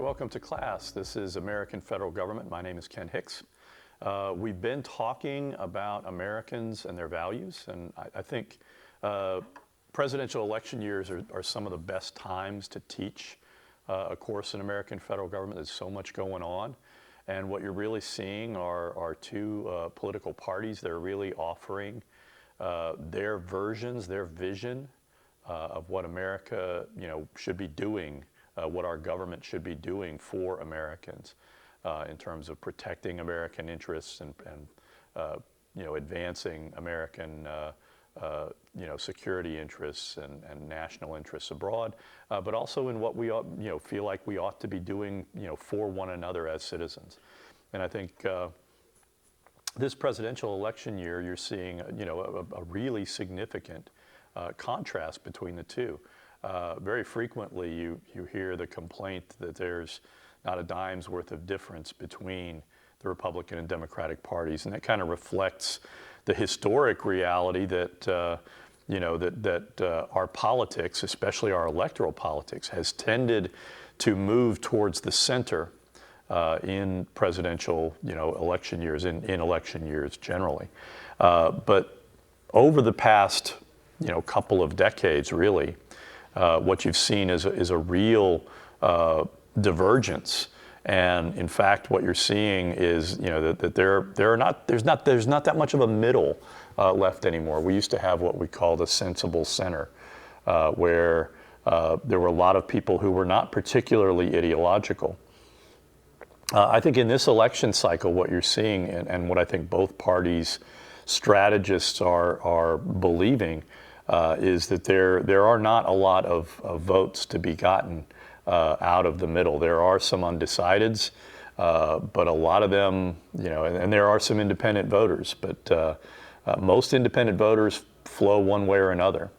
welcome to class. This is American Federal Government. My name is Ken Hicks. We've been talking about Americans and their values, and I think presidential election years are some of the best times to teach a course in American Federal Government. There's so much going on, and what you're really seeing are two political parties that are really offering their versions, their vision of what America, should be doing, what our government should be doing for Americans in terms of protecting American interests and advancing American security interests and national interests abroad, but also in what we ought, feel like we ought to be doing, for one another as citizens. And I think this presidential election year, you're seeing, a really significant contrast between the two. Very frequently, you hear the complaint that there's not a dime's worth of difference between the Republican and Democratic parties, and that kind of reflects the historic reality that our politics, especially our electoral politics, has tended to move towards the center in presidential, election years, in election years generally. But over the past, couple of decades, really, what you've seen is a real divergence, and in fact, what you're seeing is that there's not that much of a middle left anymore. We used to have what we called a sensible center, where there were a lot of people who were not particularly ideological. I think in this election cycle, what you're seeing, and what I think both parties' strategists are believing, is that there are not a lot of votes to be gotten out of the middle. There are some undecideds, but a lot of them, and there are some independent voters, but most independent voters flow one way or another.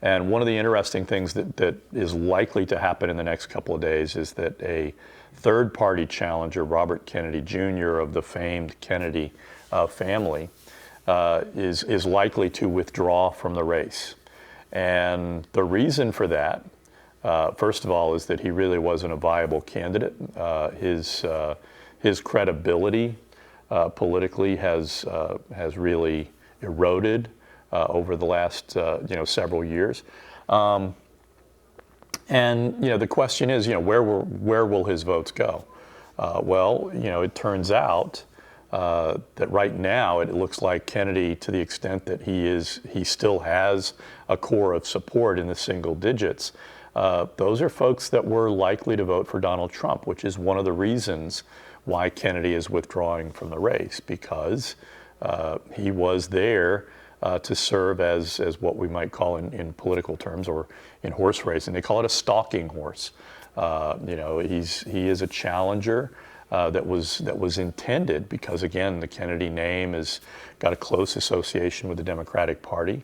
And one of the interesting things that is likely to happen in the next couple of days is that a third-party challenger, Robert Kennedy Jr. of the famed Kennedy family, is likely to withdraw from the race. And the reason for that, first of all, is that he really wasn't a viable candidate. His credibility politically has really eroded over the last several years. And the question is, where will his votes go? Well, it turns out that right now it looks like Kennedy, to the extent that he still has a core of support in the single digits, those are folks that were likely to vote for Donald Trump, which is one of the reasons why Kennedy is withdrawing from the race, because he was there to serve as what we might call in political terms, or in horse racing, they call it a stalking horse. He is a challenger that was intended because, again, the Kennedy name has got a close association with the Democratic Party.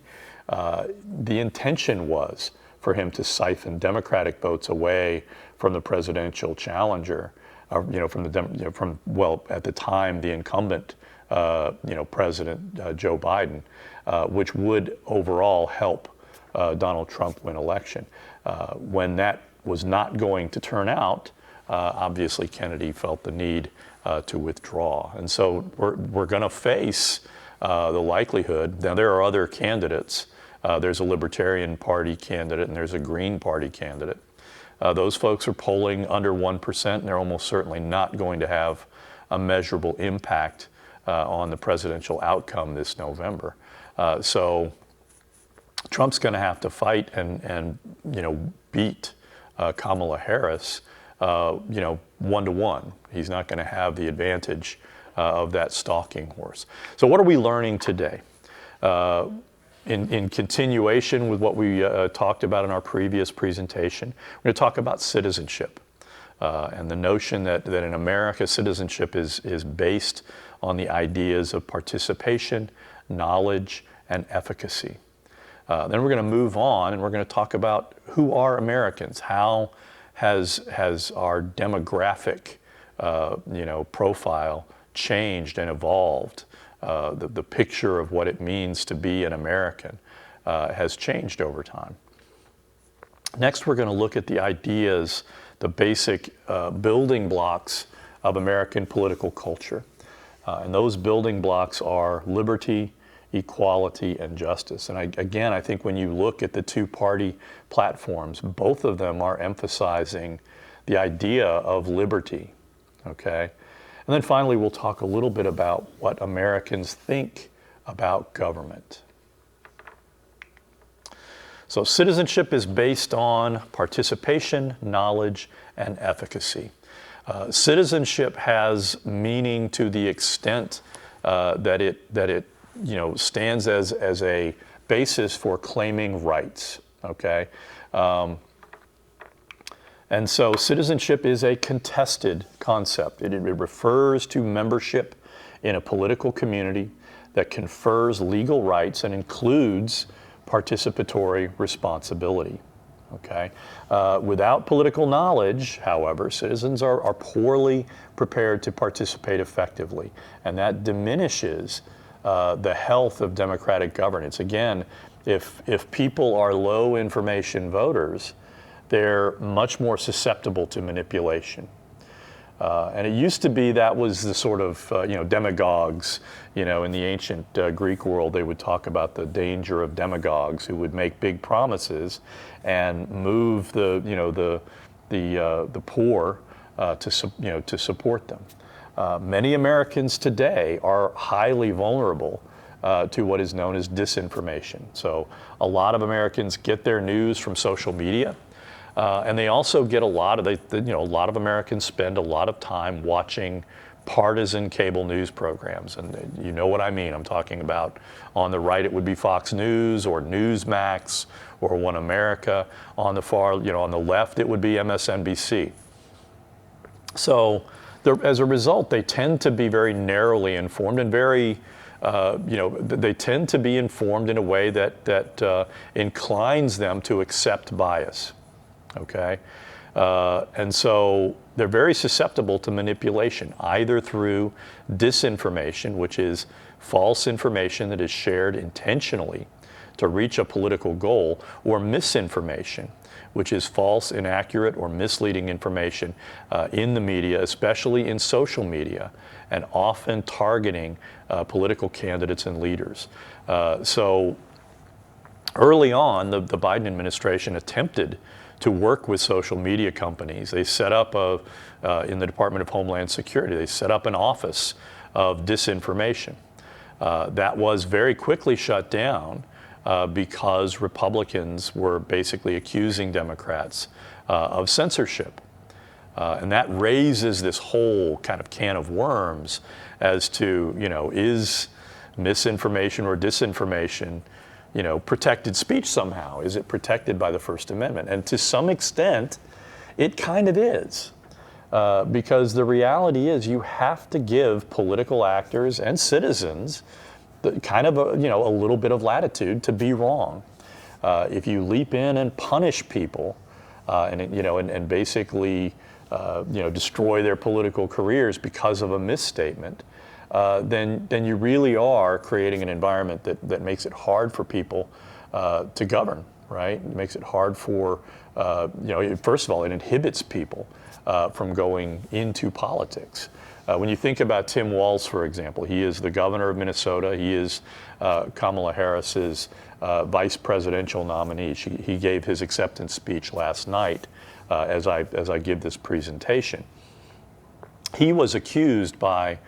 The intention was for him to siphon Democratic votes away from the presidential challenger, at the time, the incumbent, President Joe Biden, which would overall help Donald Trump win election. When that was not going to turn out, obviously Kennedy felt the need to withdraw. And so we're going to face the likelihood. Now, there are other candidates. There's a Libertarian Party candidate and there's a Green Party candidate. Those folks are polling under 1%, and they're almost certainly not going to have a measurable impact on the presidential outcome this November. So Trump's going to have to fight and beat Kamala Harris, 1-to-1. He's not going to have the advantage of that stalking horse. So what are we learning today? In continuation with what we talked about in our previous presentation, we're going to talk about citizenship and the notion that in America, citizenship is based on the ideas of participation, knowledge, and efficacy. Then we're going to move on and we're going to talk about who are Americans. How has our demographic profile changed and evolved? The picture of what it means to be an American has changed over time. Next, we're going to look at the ideas the basic building blocks of American political culture. And those building blocks are liberty, equality, and justice. And again, I think when you look at the two-party platforms, both of them are emphasizing the idea of liberty, okay? And then finally, we'll talk a little bit about what Americans think about government. So citizenship is based on participation, knowledge, and efficacy. Citizenship has meaning to the extent that it stands as a basis for claiming rights. Okay, and so citizenship is a contested concept. It refers to membership in a political community that confers legal rights and includes participatory responsibility. Okay. Without political knowledge, however, citizens are poorly prepared to participate effectively, and that diminishes the health of democratic governance. Again, if people are low information voters, they're much more susceptible to manipulation. And it used to be that was the sort of, demagogues, in the ancient Greek world, they would talk about the danger of demagogues who would make big promises and move the poor to support them. Many Americans today are highly vulnerable to what is known as disinformation. So a lot of Americans get their news from social media. And they also get a lot of Americans spend a lot of time watching partisan cable news programs. And you know what I mean. I'm talking about on the right, it would be Fox News or Newsmax or One America. On the far, on the left, it would be MSNBC. So as a result, they tend to be very narrowly informed and very, they tend to be informed in a way that inclines them to accept bias. Okay, and so they're very susceptible to manipulation, either through disinformation, which is false information that is shared intentionally to reach a political goal, or misinformation, which is false, inaccurate, or misleading information in the media, especially in social media, and often targeting political candidates and leaders. So early on, the Biden administration attempted to work with social media companies. They set up in the Department of Homeland Security, they set up an office of disinformation. That was very quickly shut down because Republicans were basically accusing Democrats of censorship. And that raises this whole kind of can of worms as to, is misinformation or disinformation protected speech somehow? Is it protected by the First Amendment? And to some extent, it kind of is. Because the reality is you have to give political actors and citizens kind of a little bit of latitude to be wrong. If you leap in and punish people and basically destroy their political careers because of a misstatement, then you really are creating an environment that makes it hard for people to govern, right? It makes it hard for, first of all, it inhibits people from going into politics. When you think about Tim Walz, for example, he is the governor of Minnesota. He is Kamala Harris's vice presidential nominee. He gave his acceptance speech last night as I give this presentation. He was accused by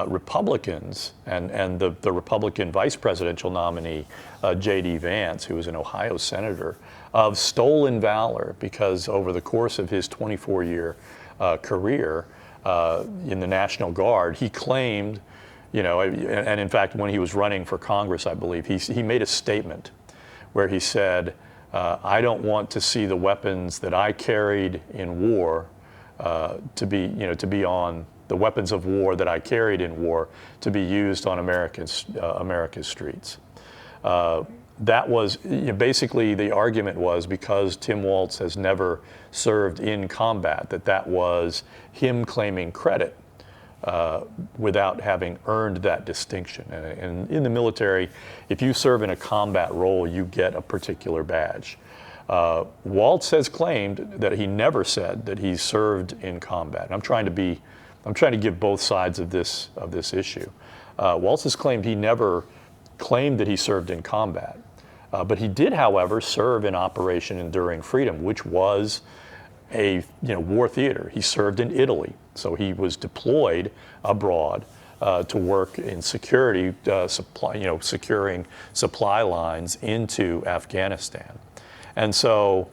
Republicans and the Republican vice presidential nominee, J.D. Vance, who was an Ohio senator, of stolen valor because over the course of his 24-year career in the National Guard, he claimed, and in fact, when he was running for Congress, I believe, he made a statement where he said, I don't want to see the weapons that I carried in war to be on the weapons of war that I carried in war to be used on America's streets. That was basically the argument was because Tim Walz has never served in combat, that was him claiming credit without having earned that distinction. And in the military, if you serve in a combat role, you get a particular badge. Waltz has claimed that he never said that he served in combat. And I'm trying to give both sides of this issue. Waltz has claimed he never claimed that he served in combat, but he did, however, serve in Operation Enduring Freedom, which was a war theater. He served in Italy, so he was deployed abroad to work in security, securing supply lines into Afghanistan. And so,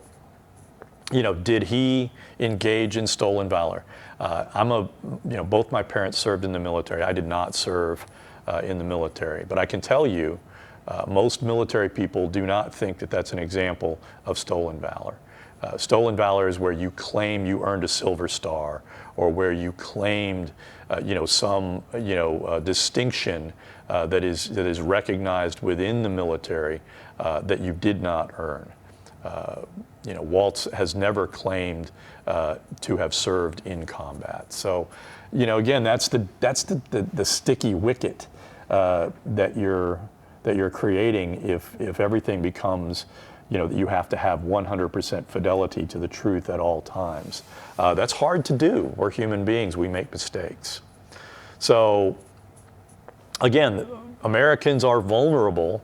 did he engage in stolen valor? Both my parents served in the military. I did not serve in the military, but I can tell you, most military people do not think that that's an example of stolen valor. Stolen valor is where you claim you earned a Silver Star, or where you claimed, some distinction that is recognized within the military that you did not earn. Waltz has never claimed to have served in combat. So, again, that's the sticky wicket that you're creating if everything becomes, that you have to have 100% fidelity to the truth at all times. That's hard to do. We're human beings. We make mistakes. So, again, Americans are vulnerable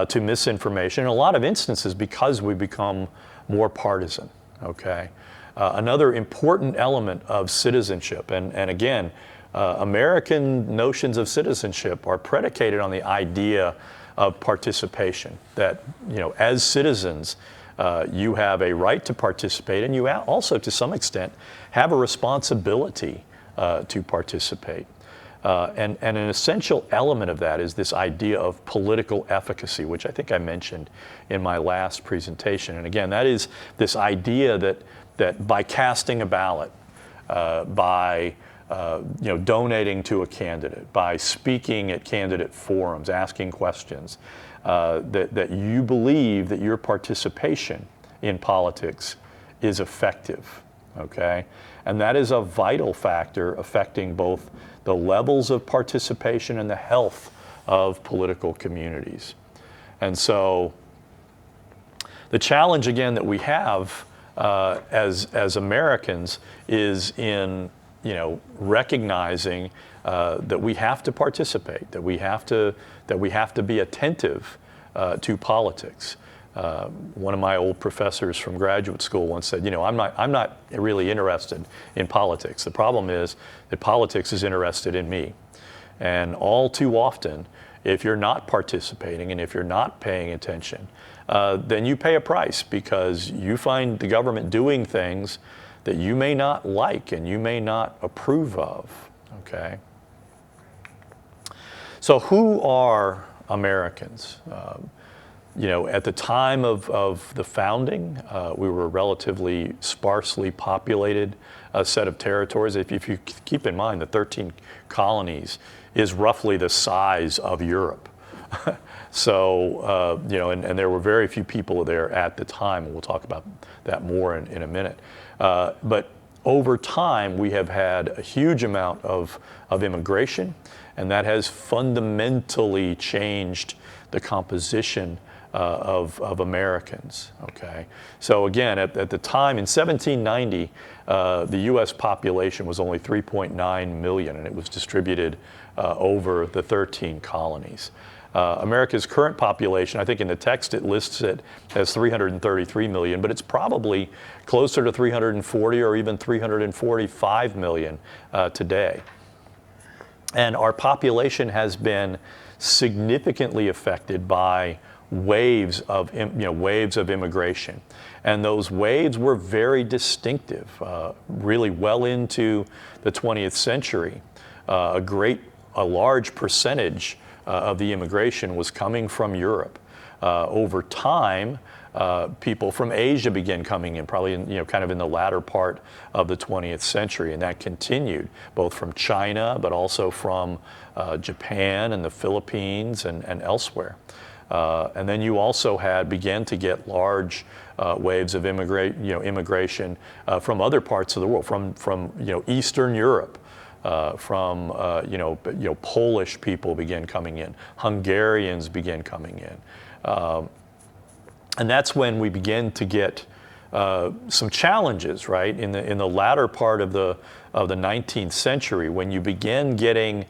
to misinformation in a lot of instances because we become more partisan, okay? Another important element of citizenship, and again, American notions of citizenship are predicated on the idea of participation, that, as citizens, you have a right to participate, and you also, to some extent, have a responsibility to participate. And an essential element of that is this idea of political efficacy, which I think I mentioned in my last presentation. And again, that is this idea that by casting a ballot, by donating to a candidate, by speaking at candidate forums, asking questions, that you believe that your participation in politics is effective, okay? And that is a vital factor affecting both the levels of participation and the health of political communities. And so the challenge, again, that we have as Americans is in recognizing that we have to participate, that we have to be attentive to politics. One of my old professors from graduate school once said, I'm not really interested in politics. The problem is that politics is interested in me. And all too often, if you're not participating and if you're not paying attention, then you pay a price because you find the government doing things that you may not like and you may not approve of, okay? So who are Americans? At the time of the founding, we were a relatively sparsely populated set of territories. If you keep in mind, the 13 colonies is roughly the size of Europe. So, and there were very few people there at the time, and we'll talk about that more in a minute. But over time, we have had a huge amount of immigration, and that has fundamentally changed the composition of Americans, okay? So again, at the time, in 1790, the U.S. population was only 3.9 million, and it was distributed over the 13 colonies. America's current population, I think in the text it lists it as 333 million, but it's probably closer to 340 or even 345 million today. And our population has been significantly affected by waves of immigration, and those waves were very distinctive, really well into the 20th century. A large percentage of the immigration was coming from Europe. Over time, people from Asia began coming in, probably kind of in the latter part of the 20th century, and that continued both from China, but also from Japan and the Philippines and elsewhere. And then you also began to get large waves of immigration from other parts of the world, from Eastern Europe. Polish people began coming in, Hungarians began coming in, And that's when we begin to get some challenges, right? In the latter part of the 19th century, when you begin getting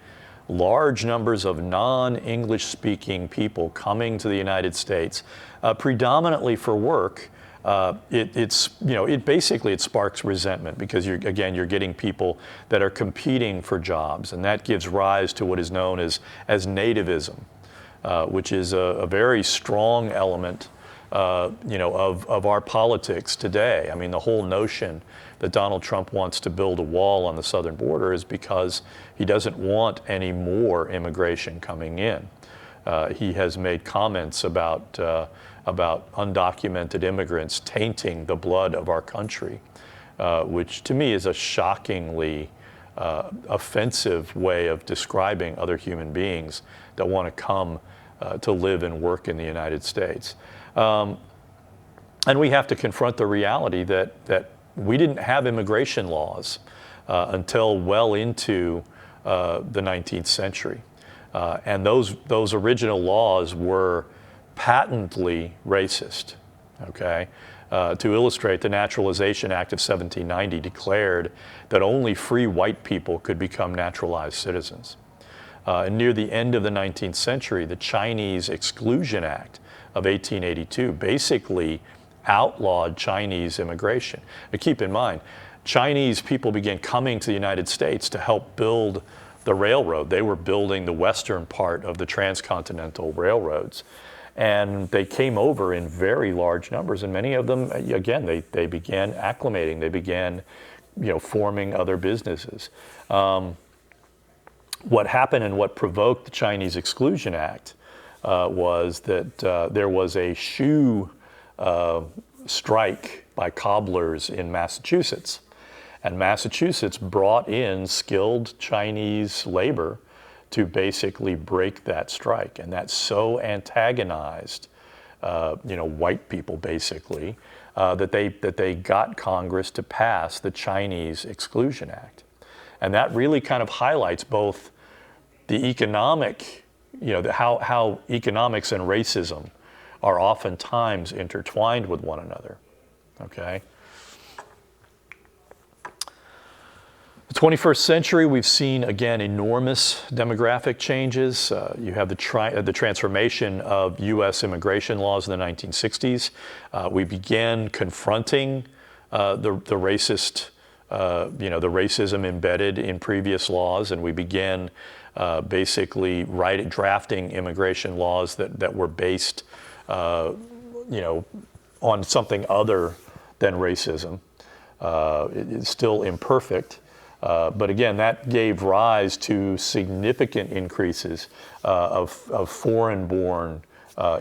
large numbers of non-English speaking people coming to the United States, predominantly for work, it basically sparks resentment, because you're getting people that are competing for jobs, and that gives rise to what is known as nativism, which is a very strong element of our politics today. I mean, the whole notion that Donald Trump wants to build a wall on the southern border is because he doesn't want any more immigration coming in. He has made comments about undocumented immigrants tainting the blood of our country, which to me is a shockingly offensive way of describing other human beings that want to come to live and work in the United States. And we have to confront the reality that we didn't have immigration laws until well into the 19th century. And those original laws were patently racist, okay? To illustrate, the Naturalization Act of 1790 declared that only free white people could become naturalized citizens. And near the end of the 19th century, the Chinese Exclusion Act of 1882 basically outlawed Chinese immigration. Now keep in mind, Chinese people began coming to the United States to help build the railroad. They were building the western part of the transcontinental railroads. And they came over in very large numbers, and many of them, again, they began acclimating. They began, forming other businesses. What happened and what provoked the Chinese Exclusion Act was that there was a shoe strike by cobblers in Massachusetts. And Massachusetts brought in skilled Chinese labor to basically break that strike. And that so antagonized, white people basically, that they got Congress to pass the Chinese Exclusion Act. And that really kind of highlights both the economic, how economics and racism are oftentimes intertwined with one another, okay? The 21st century, we've seen, again, enormous demographic changes. You have the transformation of U.S. immigration laws in the 1960s. We began confronting the racist, the racism embedded in previous laws, and we began basically drafting immigration laws that were based, on something other than racism. It's still imperfect. But again, that gave rise to significant increases of foreign-born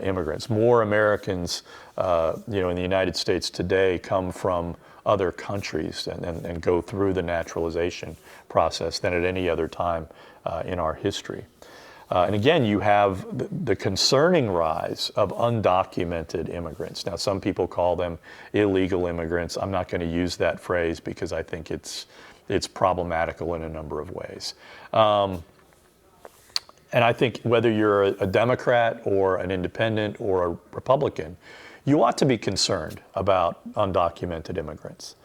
immigrants. More Americans, in the United States today come from other countries and go through the naturalization process than at any other time in our history. And again, you have the concerning rise of undocumented immigrants. Now, some people call them illegal immigrants. I'm not going to use that phrase because I think it's problematical in a number of ways. And I think whether you're a Democrat or an independent or a Republican, you ought to be concerned about undocumented immigrants.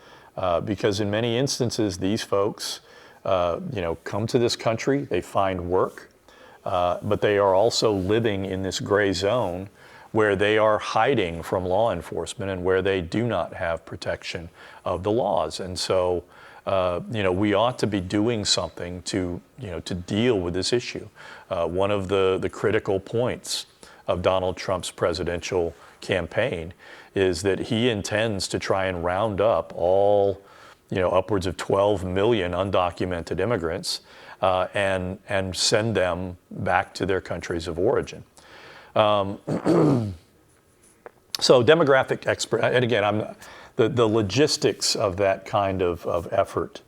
Because in many instances, these folks, come to this country, they find work, but they are also living in this gray zone where they are hiding from law enforcement and where they do not have protection of the laws. And so, we ought to be doing something to deal with this issue. One of the critical points of Donald Trump's presidential campaign is that he intends to try and round up all, upwards of 12 million undocumented immigrants and send them back to their countries of origin. So demographic expert, and again, the logistics of that kind of effort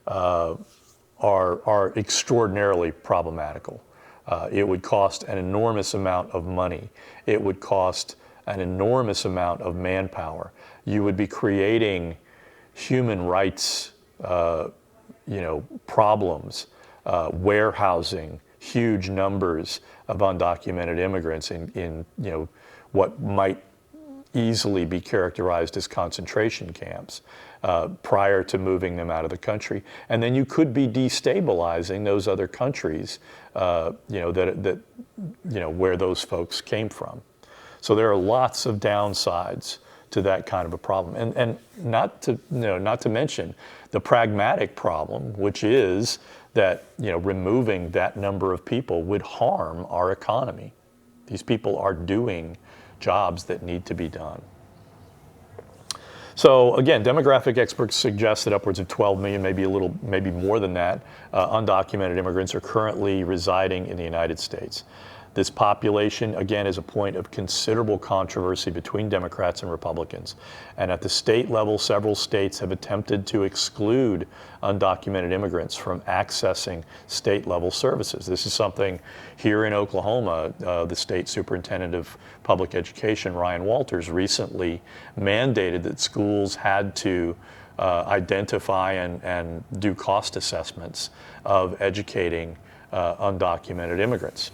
are extraordinarily problematical. It would cost an enormous amount of money. It would cost an enormous amount of manpower. You would be creating human rights, problems, warehousing huge numbers of undocumented immigrants in what might easily be characterized as concentration camps prior to moving them out of the country. And then you could be destabilizing those other countries, where those folks came from. So there are lots of downsides to that kind of a problem, and not to mention the pragmatic problem, which is that removing that number of people would harm our economy. These people are doing jobs that need to be done. So again, demographic experts suggest that upwards of 12 million, maybe more than that, undocumented immigrants are currently residing in the United States. This population, again, is a point of considerable controversy between Democrats and Republicans. And at the state level, several states have attempted to exclude undocumented immigrants from accessing state-level services. This is something here in Oklahoma, the state superintendent of public education, Ryan Walters, recently mandated that schools had to identify and do cost assessments of educating undocumented immigrants.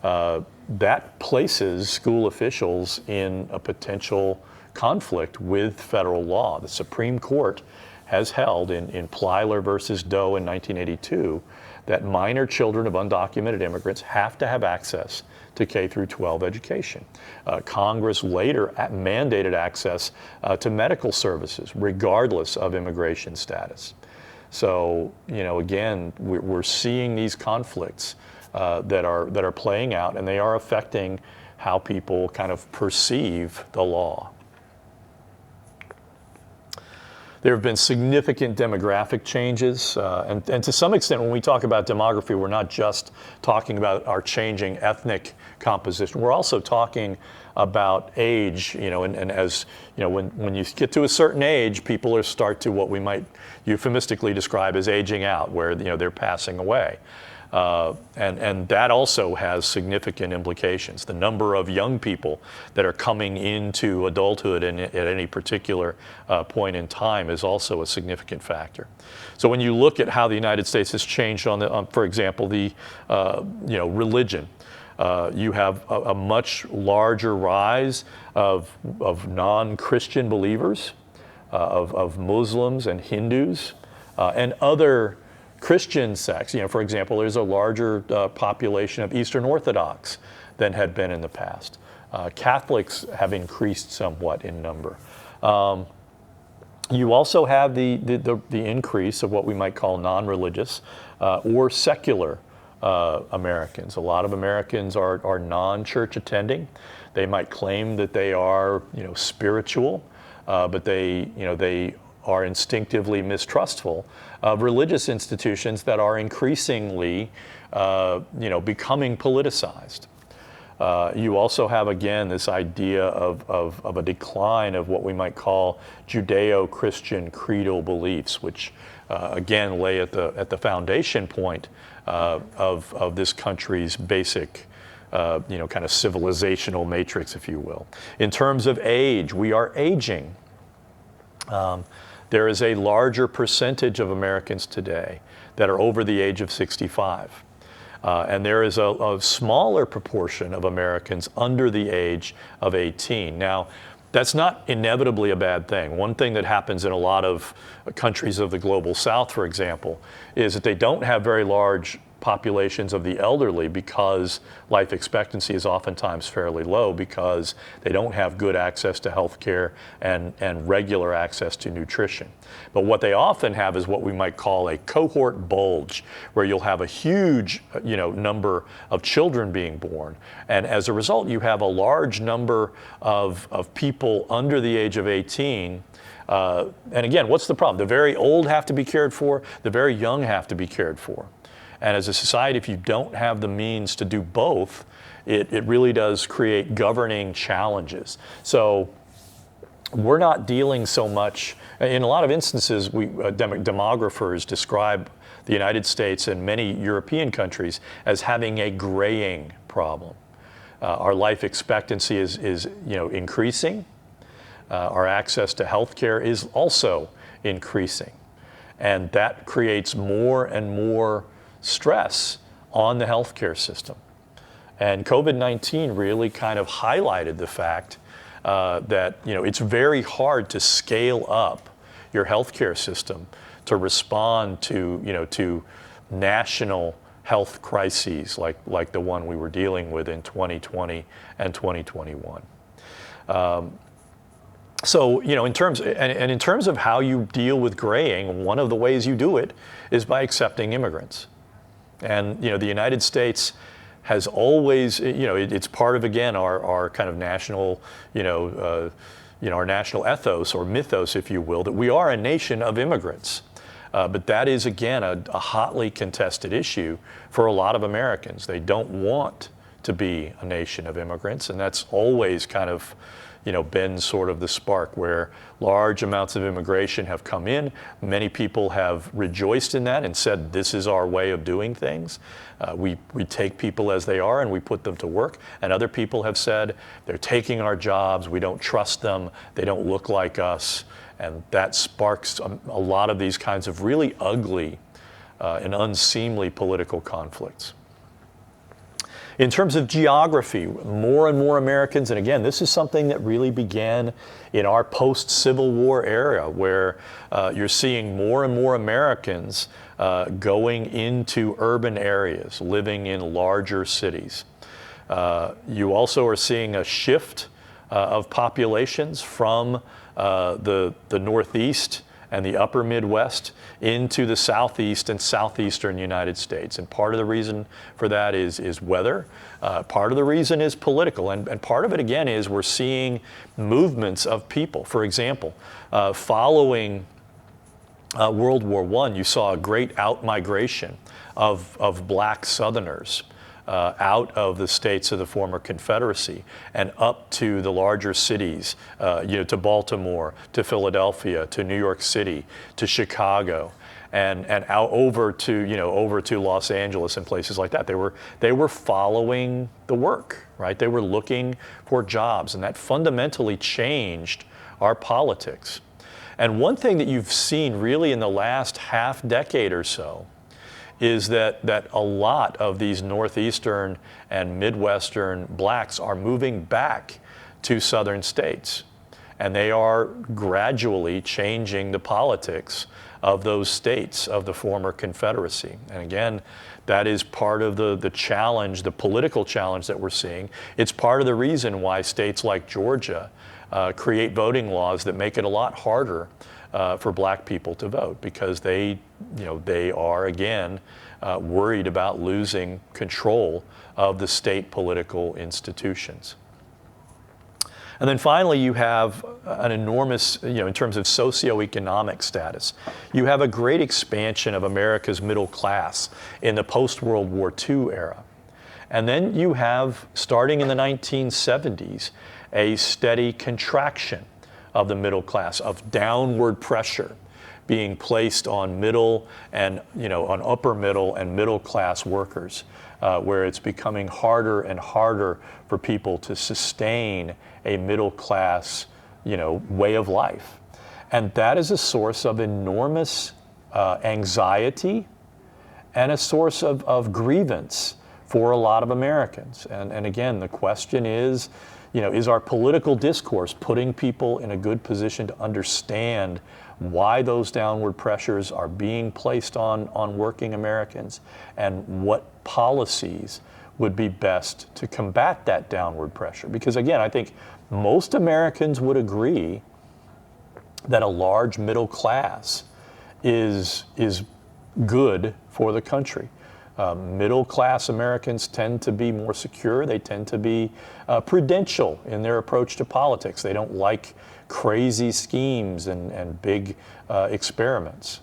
That places school officials in a potential conflict with federal law. The Supreme Court has held in Plyler versus Doe in 1982 that minor children of undocumented immigrants have to have access to K through 12 education. Congress later mandated access to medical services regardless of immigration status. So, again, we're seeing these conflicts that are playing out, and they are affecting how people kind of perceive the law. There have been significant demographic changes, and to some extent, when we talk about demography, we're not just talking about our changing ethnic composition. We're also talking about age, and as when you get to a certain age, people start to what we might euphemistically describe as aging out, where they're passing away. And that also has significant implications. The number of young people that are coming into adulthood at any particular point in time is also a significant factor. So when you look at how the United States has changed for example, the religion, you have a much larger rise of non-Christian believers, of Muslims and Hindus, and other Christian sects. For example, there's a larger population of Eastern Orthodox than had been in the past. Catholics have increased somewhat in number. You also have the increase of what we might call non-religious or secular Americans. A lot of Americans are non-church attending. They might claim that they are spiritual, but they are instinctively mistrustful of religious institutions that are increasingly, becoming politicized. You also have, again, this idea of a decline of what we might call Judeo-Christian creedal beliefs, which, again, lay at the foundation point of this country's basic kind of civilizational matrix, if you will. In terms of age, we are aging. There is a larger percentage of Americans today that are over the age of 65. And there is a smaller proportion of Americans under the age of 18. Now, that's not inevitably a bad thing. One thing that happens in a lot of countries of the global south, for example, is that they don't have very large populations of the elderly because life expectancy is oftentimes fairly low because they don't have good access to health care and regular access to nutrition. But what they often have is what we might call a cohort bulge, where you'll have a huge number of children being born. And as a result, you have a large number of people under the age of 18. And again, what's the problem? The very old have to be cared for, the very young have to be cared for. And as a society, if you don't have the means to do both, it really does create governing challenges. So we're not dealing so much, in a lot of instances, demographers describe the United States and many European countries as having a graying problem. Our life expectancy is increasing. Our access to health care is also increasing. And that creates more and more stress on the healthcare system. And COVID-19 really kind of highlighted the fact that it's very hard to scale up your healthcare system to respond to national health crises like the one we were dealing with in 2020 and 2021. So, in terms of how you deal with graying, one of the ways you do it is by accepting immigrants. And, the United States has always, it's part of, again, our kind of national, our national ethos or mythos, if you will, that we are a nation of immigrants. But that is, again, a hotly contested issue for a lot of Americans. They don't want to be a nation of immigrants, and that's always kind of, been sort of the spark where large amounts of immigration have come in. Many people have rejoiced in that and said, this is our way of doing things. We take people as they are and we put them to work. And other people have said, they're taking our jobs, we don't trust them, they don't look like us. And that sparks a lot of these kinds of really ugly and unseemly political conflicts. In terms of geography, more and more Americans, and again, this is something that really began in our post-Civil War era, where you're seeing more and more Americans going into urban areas, living in larger cities. You also are seeing a shift of populations from the Northeast and the upper Midwest into the Southeast and Southeastern United States. And part of the reason for that is weather. Part of the reason is political. And part of it, again, is we're seeing movements of people. For example, following World War I, you saw a great out-migration of black Southerners out of the states of the former Confederacy and up to the larger cities, to Baltimore, to Philadelphia, to New York City, to Chicago, and out over to Los Angeles and places like that. They were following the work, right? They were looking for jobs, and that fundamentally changed our politics. And one thing that you've seen really in the last half decade or so is that a lot of these Northeastern and Midwestern blacks are moving back to Southern states. And they are gradually changing the politics of those states of the former Confederacy. And again, that is part of the challenge, the political challenge that we're seeing. It's part of the reason why states like Georgia create voting laws that make it a lot harder for black people to vote, because they are, again, worried about losing control of the state political institutions. And then finally, you have an enormous, in terms of socioeconomic status, you have a great expansion of America's middle class in the post-World War II era. And then you have, starting in the 1970s, a steady contraction of the middle class, of downward pressure being placed on middle and, on upper middle and middle class workers, where it's becoming harder and harder for people to sustain a middle class, way of life. And that is a source of enormous anxiety and a source of grievance for a lot of Americans. And again, the question is, is our political discourse putting people in a good position to understand why those downward pressures are being placed on working Americans, and what policies would be best to combat that downward pressure? Because again, I think most Americans would agree that a large middle class is good for the country. Middle class Americans tend to be more secure. They tend to be prudential in their approach to politics. They don't like crazy schemes and big experiments.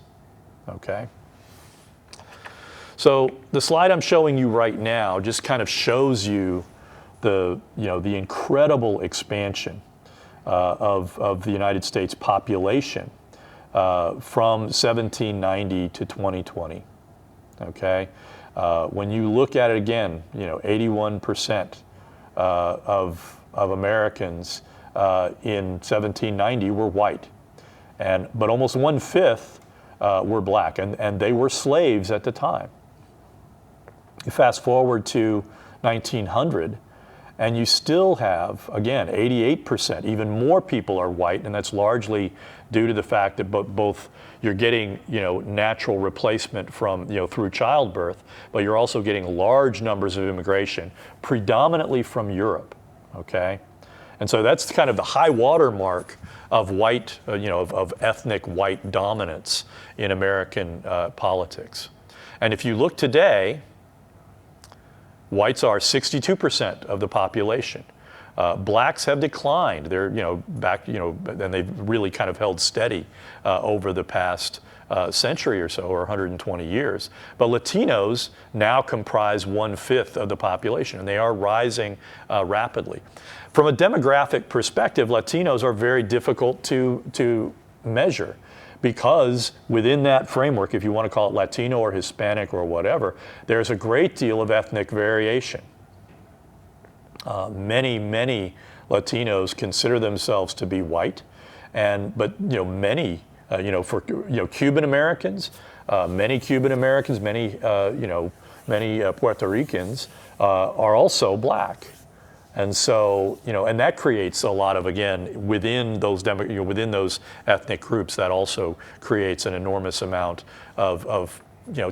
Okay? So the slide I'm showing you right now just kind of shows you the incredible expansion of the United States population from 1790 to 2020. Okay? When you look at it again, 81% of Americans in 1790 were white, but almost 1/5 were black, and they were slaves at the time. You fast forward to 1900, And you still have, again, 88%, even more people are white, and that's largely due to the fact that both you're getting, natural replacement from, through childbirth, but you're also getting large numbers of immigration, predominantly from Europe, okay? And so that's kind of the high water mark of white, of ethnic white dominance in American politics. And if you look today, whites are 62% of the population. Blacks have declined. They're, back, and they've really kind of held steady over the past century or so, or 120 years. But Latinos now comprise 1/5 of the population, and they are rising rapidly. From a demographic perspective, Latinos are very difficult to measure, because within that framework, if you want to call it Latino or Hispanic or whatever, there's a great deal of ethnic variation. Many Latinos consider themselves to be white, but many, for Cuban Americans, many Puerto Ricans are also black. And so, and that creates a lot of, again, within those within those ethnic groups, that also creates an enormous amount of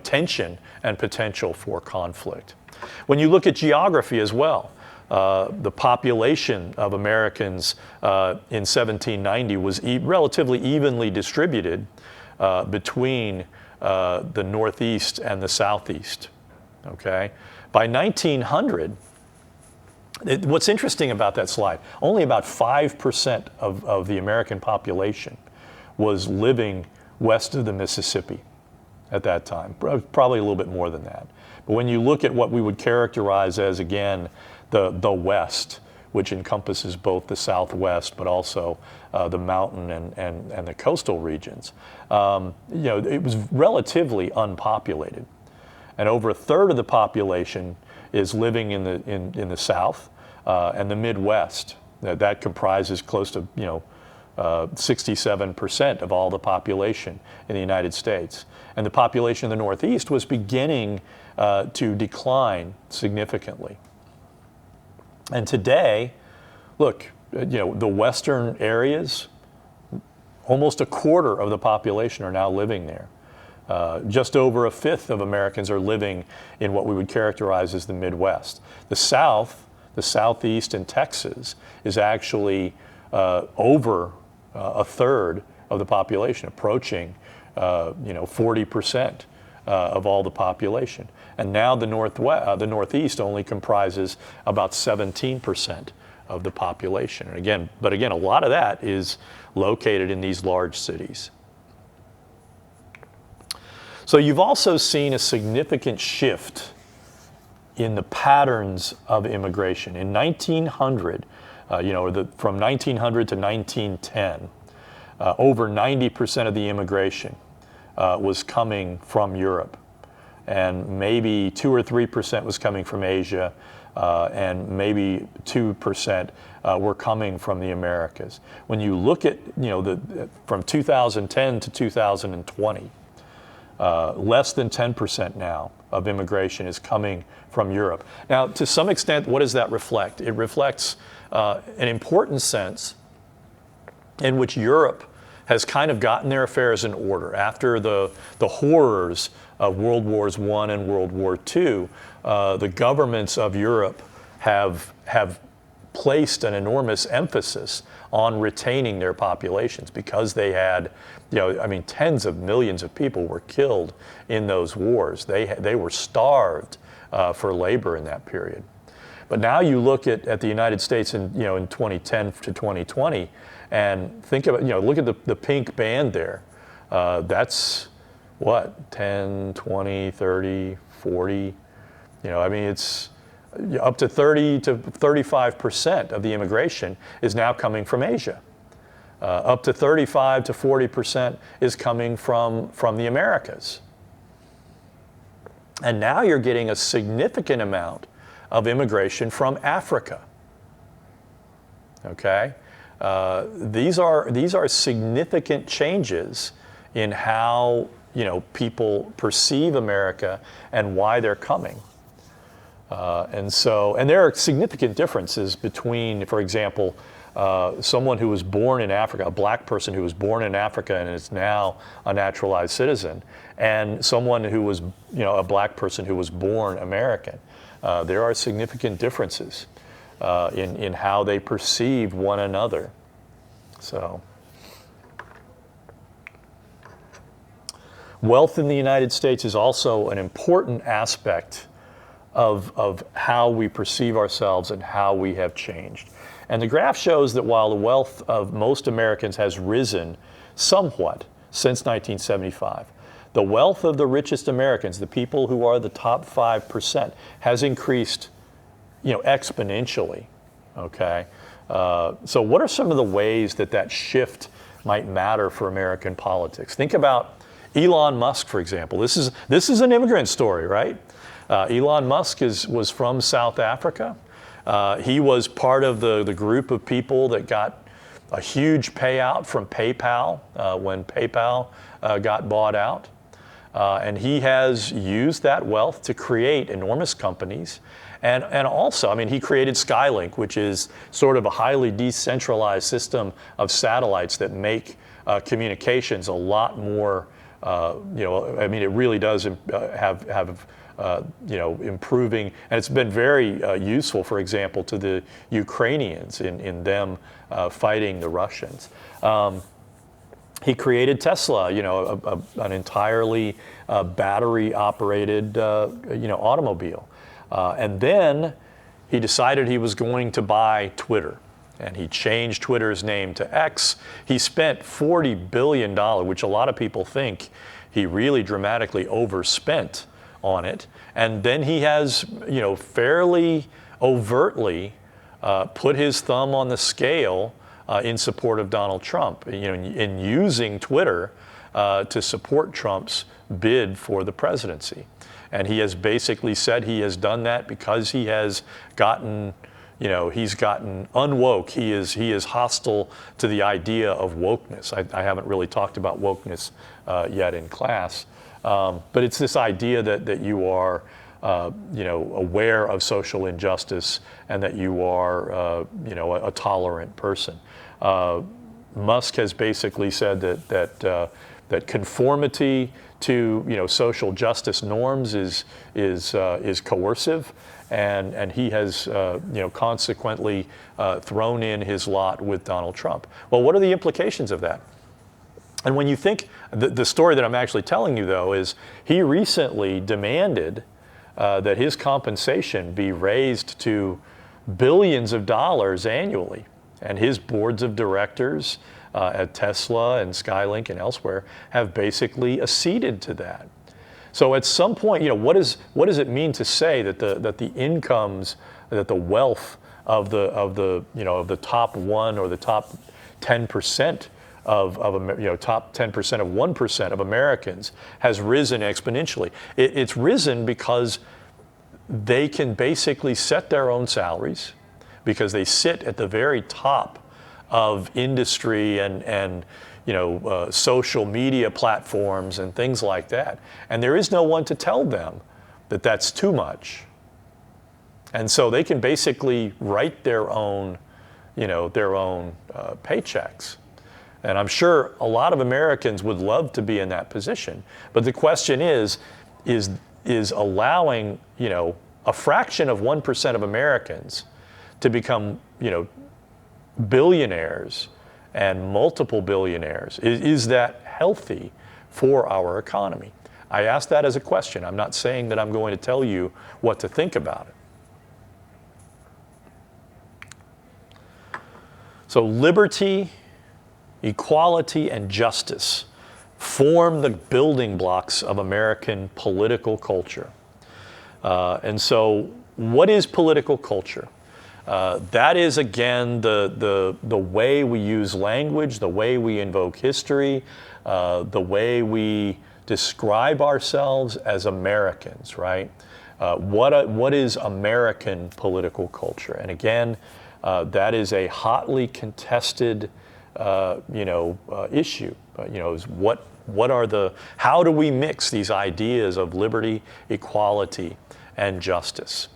tension and potential for conflict. When you look at geography as well, the population of Americans in 1790 was relatively evenly distributed between the Northeast and the Southeast. Okay, by 1900. What's interesting about that slide, only about 5% of the American population was living west of the Mississippi at that time, probably a little bit more than that. But when you look at what we would characterize as, again, the West, which encompasses both the Southwest but also the mountain and the coastal regions, it was relatively unpopulated. And over a third of the population is living in the South and the Midwest. That comprises close to 67% of all the population in the United States. And the population in the Northeast was beginning to decline significantly. And today, look, the western areas, almost a quarter of the population are now living there. Just over 1/5 of Americans are living in what we would characterize as the Midwest. The South, the Southeast, and Texas is actually over a third of the population, approaching 40% of all the population. And now the Northeast only comprises about 17% of the population. And again, a lot of that is located in these large cities. So you've also seen a significant shift in the patterns of immigration. In 1900, from 1900 to 1910, over 90% of the immigration was coming from Europe, and maybe 2 or 3% was coming from Asia, and maybe 2% were coming from the Americas. When you look at from 2010 to 2020, less than 10% now of immigration is coming from Europe. Now, to some extent, what does that reflect? It reflects an important sense in which Europe has kind of gotten their affairs in order. After the horrors of World Wars I and World War II, the governments of Europe have placed an enormous emphasis on retaining their populations, because they had, tens of millions of people were killed in those wars. They were starved for labor in that period. But now you look at the United States in 2010 to 2020, and think about, look at the pink band there. That's what, 10, 20, 30, 40, it's up to 30 to 35% of the immigration is now coming from Asia. Up to 35 to 40% is coming from the Americas. And now you're getting a significant amount of immigration from Africa. Okay? These are significant changes in how people perceive America and why they're coming. And there are significant differences between, for example, someone who was born in Africa, a black person who was born in Africa and is now a naturalized citizen, and someone who was, a black person who was born American. There are significant differences in how they perceive one another. So, wealth in the United States is also an important aspect of how we perceive ourselves and how we have changed. And the graph shows that while the wealth of most Americans has risen somewhat since 1975, the wealth of the richest Americans, the people who are the top 5%, has increased, exponentially. Okay, so what are some of the ways that shift might matter for American politics? Think about Elon Musk, for example. This is an immigrant story, right? Elon Musk was from South Africa. He was part of the group of people that got a huge payout from PayPal when PayPal got bought out. And he has used that wealth to create enormous companies. And also, he created Skylink, which is sort of a highly decentralized system of satellites that make communications a lot more, it really does have improving, and it's been very useful, for example, to the Ukrainians in them fighting the Russians. He created Tesla, an entirely battery-operated, automobile. And then he decided he was going to buy Twitter, and he changed Twitter's name to X. He spent $40 billion, which a lot of people think he really dramatically overspent on it. And then he has, fairly overtly put his thumb on the scale in support of Donald Trump, in using Twitter to support Trump's bid for the presidency. And he has basically said he has done that because he has gotten, he's gotten unwoke. He is hostile to the idea of wokeness. I haven't really talked about wokeness yet in class, but it's this idea that you are, aware of social injustice and that you are, a tolerant person. Musk has basically said that conformity to social justice norms is coercive, and he has consequently thrown in his lot with Donald Trump. Well, what are the implications of that? And when you think the story that I'm actually telling you, though, is he recently demanded that his compensation be raised to billions of dollars annually, and his boards of directors at Tesla and Skylink and elsewhere have basically acceded to that. So at some point, what does it mean to say that the incomes, that the wealth of the top 1 or the top 10% of top 10% of 1% of Americans has risen exponentially? It's risen because they can basically set their own salaries, because they sit at the very top of industry and social media platforms and things like that. And there is no one to tell them that that's too much. And so they can basically write their own paychecks. And I'm sure a lot of Americans would love to be in that position. But the question is allowing, a fraction of 1% of Americans to become, billionaires and multiple billionaires. Is that healthy for our economy? I ask that as a question. I'm not saying that I'm going to tell you what to think about it. So liberty, equality, and justice form the building blocks of American political culture. And so what is political culture? That is, again, the way we use language, the way we invoke history, the way we describe ourselves as Americans, right? What is American political culture? And again, that is a hotly contested, issue. Is how do we mix these ideas of liberty, equality, and justice?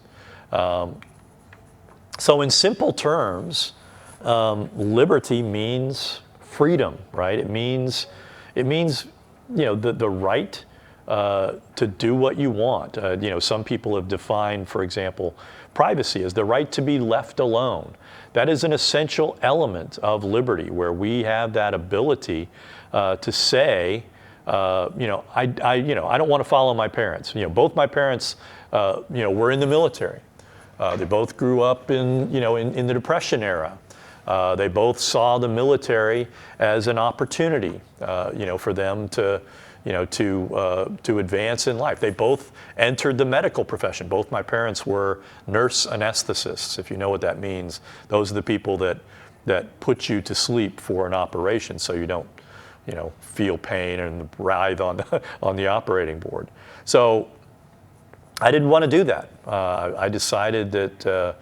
So in simple terms, liberty means freedom, right? It means the right to do what you want. Some people have defined, for example, privacy as the right to be left alone. That is an essential element of liberty, where we have that ability to say, I don't want to follow my parents. Both my parents, were in the military. They both grew up in the Depression era. They both saw the military as an opportunity, for them to advance in life. They both entered the medical profession. Both my parents were nurse anesthetists, if you know what that means. Those are the people that put you to sleep for an operation so you don't, feel pain and writhe on the operating board. So I didn't want to do that. I decided that,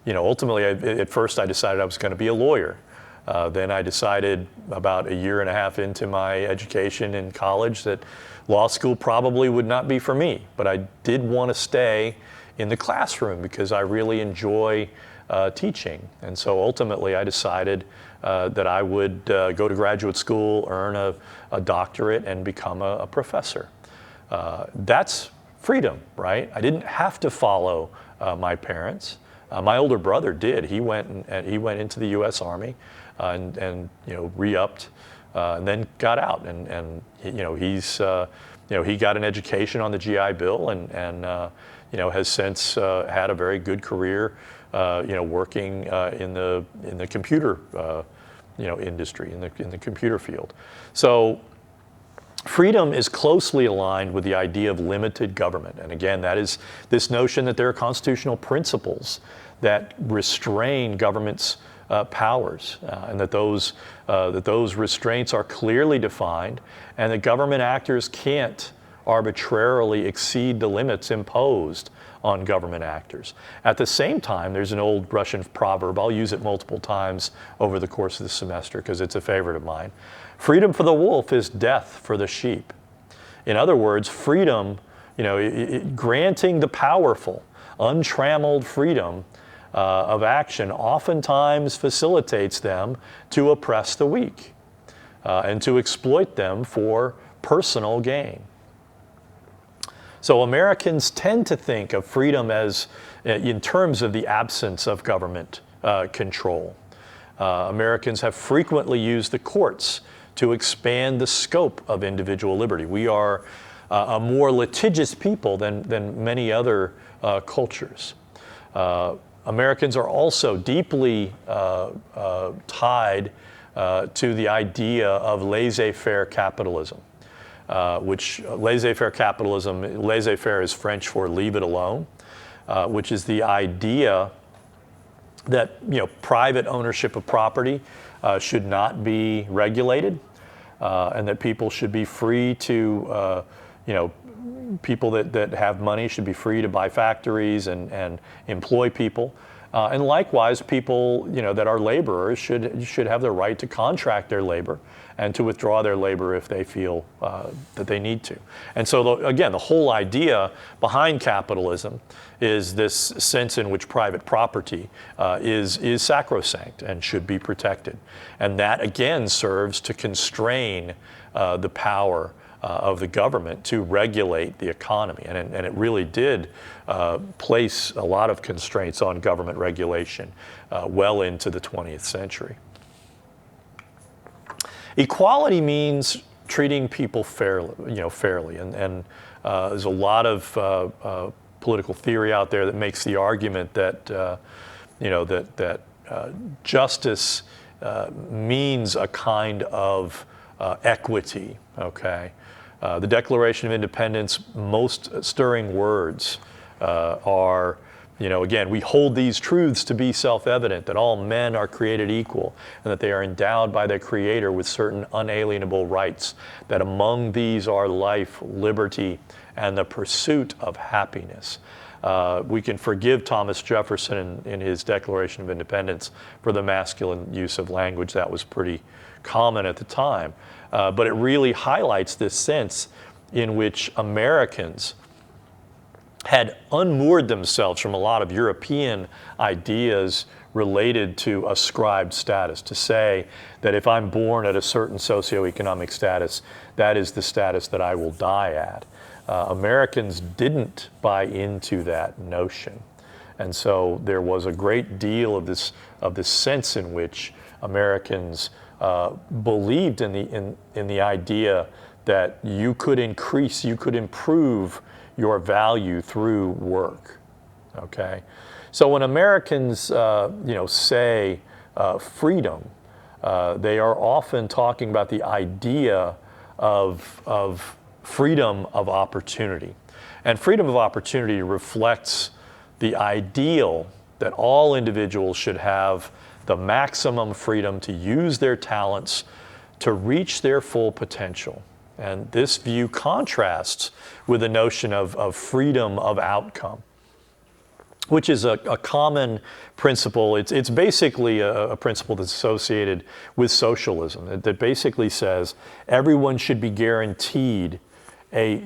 ultimately, at first I decided I was going to be a lawyer. Then I decided about a year and a half into my education in college that law school probably would not be for me. But I did want to stay in the classroom because I really enjoy teaching. And so ultimately I decided that I would go to graduate school, earn a doctorate, and become a professor. That's freedom, right? I didn't have to follow my parents. My older brother did. He went into the U.S. Army and re-upped and then got out. And he got an education on the GI Bill and has since had a very good career, working in the computer industry, in the computer field. So freedom is closely aligned with the idea of limited government. And again, that is this notion that there are constitutional principles that restrain government's powers, and that those restraints are clearly defined, and that government actors can't arbitrarily exceed the limits imposed on government actors. At the same time, there's an old Russian proverb, I'll use it multiple times over the course of the semester because it's a favorite of mine. Freedom for the wolf is death for the sheep. In other words, freedom, granting the powerful, untrammeled freedom of action oftentimes facilitates them to oppress the weak and to exploit them for personal gain. So Americans tend to think of freedom as in terms of the absence of government control. Americans have frequently used the courts to expand the scope of individual liberty. We are a more litigious people than many other cultures. Americans are also deeply tied to the idea of laissez-faire capitalism, which laissez-faire capitalism, laissez-faire is French for leave it alone, which is the idea that private ownership of property should not be regulated, and that people should be free to, people that have money should be free to buy factories and employ people. And likewise, people that are laborers should have the right to contract their labor and to withdraw their labor if they feel that they need to. And so again, the whole idea behind capitalism is this sense in which private property is sacrosanct and should be protected. And that again serves to constrain the power of the government to regulate the economy. And it really did place a lot of constraints on government regulation well into the 20th century. Equality means treating people fairly. And there's a lot of political theory out there that makes the argument that, justice means a kind of equity, okay? The Declaration of Independence, most stirring words are, again, we hold these truths to be self-evident, that all men are created equal, and that they are endowed by their Creator with certain unalienable rights, that among these are life, liberty, and the pursuit of happiness. We can forgive Thomas Jefferson in his Declaration of Independence for the masculine use of language. That was pretty common at the time. But it really highlights this sense in which Americans had unmoored themselves from a lot of European ideas related to ascribed status, to say that if I'm born at a certain socioeconomic status, that is the status that I will die at. Americans didn't buy into that notion. And so there was a great deal of this sense in which Americans believed in the idea that you could increase, you could improve your value through work. Okay, so when Americans say freedom, they are often talking about the idea of freedom of opportunity, and freedom of opportunity reflects the ideal that all individuals should have the maximum freedom to use their talents to reach their full potential. And this view contrasts with the notion of freedom of outcome, which is a common principle. It's basically a principle that's associated with socialism that basically says everyone should be guaranteed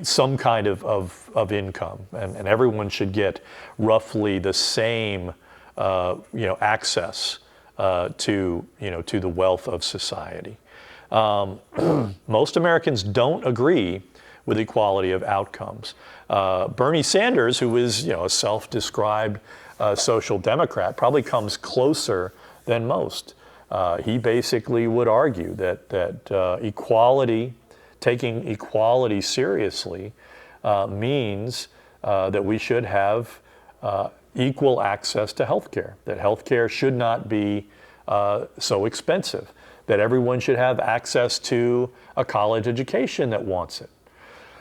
some kind of income, and everyone should get roughly the same access to the wealth of society. Most Americans don't agree with equality of outcomes. Bernie Sanders, who is a self-described social democrat, probably comes closer than most. He basically would argue that equality, taking equality seriously, means that we should have equal access to health care, that health care should not be so expensive, that everyone should have access to a college education that wants it.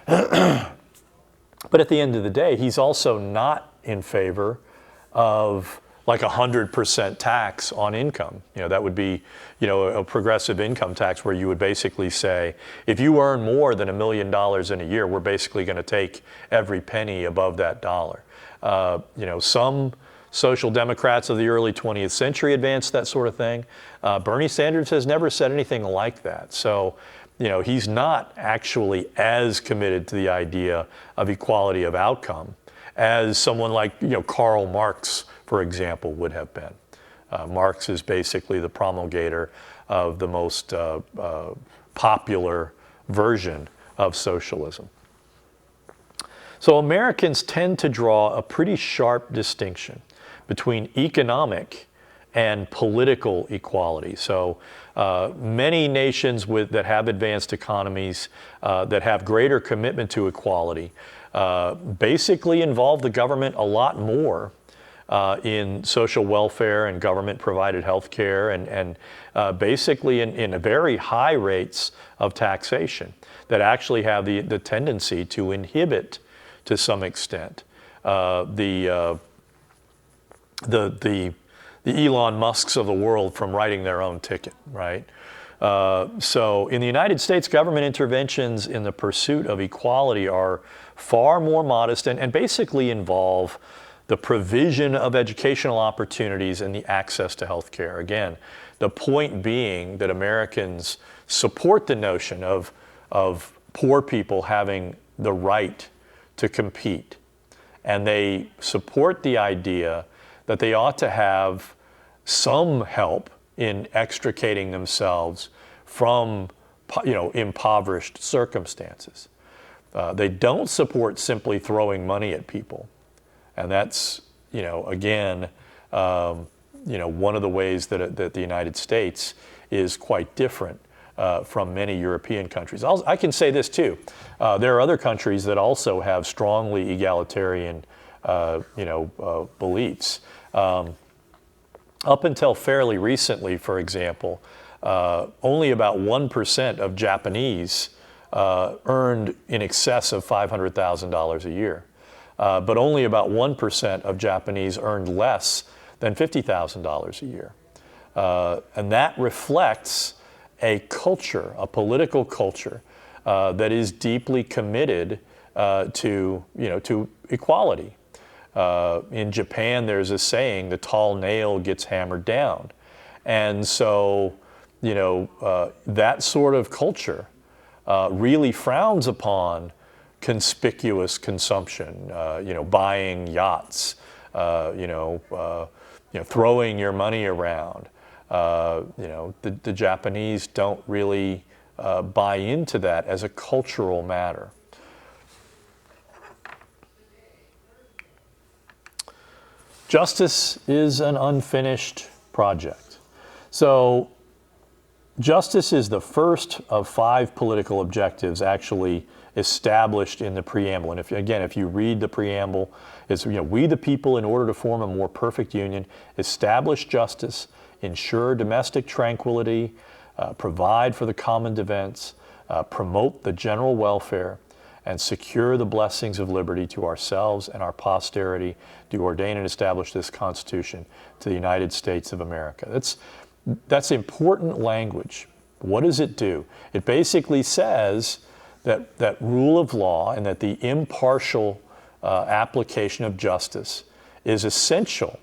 But at the end of the day, he's also not in favor of like 100% tax on income. That would be, a progressive income tax where you would basically say, if you earn more than $1 million in a year, we're basically going to take every penny above that dollar. Some social democrats of the early 20th century advanced that sort of thing. Bernie Sanders has never said anything like that. So, he's not actually as committed to the idea of equality of outcome as someone like, Karl Marx, for example, would have been. Marx is basically the promulgator of the most popular version of socialism. So Americans tend to draw a pretty sharp distinction between economic and political equality. So many nations that have advanced economies, that have greater commitment to equality, basically involve the government a lot more in social welfare and government-provided health care, and basically in very high rates of taxation that actually have the tendency to inhibit, to some extent, the Elon Musks of the world from writing their own ticket, right? So in the United States, government interventions in the pursuit of equality are far more modest and basically involve the provision of educational opportunities and the access to health care. Again, the point being that Americans support the notion of poor people having the right to compete. And they support the idea that they ought to have some help in extricating themselves from, impoverished circumstances. They don't support simply throwing money at people. And that's, again, one of the ways that the United States is quite different from many European countries. I can say this too. There are other countries that also have strongly egalitarian, beliefs. Up until fairly recently, for example, only about 1% of Japanese earned in excess of $500,000 a year. But only about 1% of Japanese earned less than $50,000 a year. And that reflects a culture, a political culture, that is deeply committed to equality. In Japan, there's a saying, the tall nail gets hammered down. And so, that sort of culture really frowns upon conspicuous consumption, buying yachts, throwing your money around. The Japanese don't really buy into that as a cultural matter. Justice is an unfinished project. So justice is the first of 5 political objectives actually established in the preamble. And if you read the preamble, it's, we the people, in order to form a more perfect union, establish justice, ensure domestic tranquility, provide for the common defense, promote the general welfare, and secure the blessings of liberty to ourselves and our posterity, do ordain and establish this Constitution to the United States of America. That's important language. What does it do? It basically says that rule of law and that the impartial application of justice is essential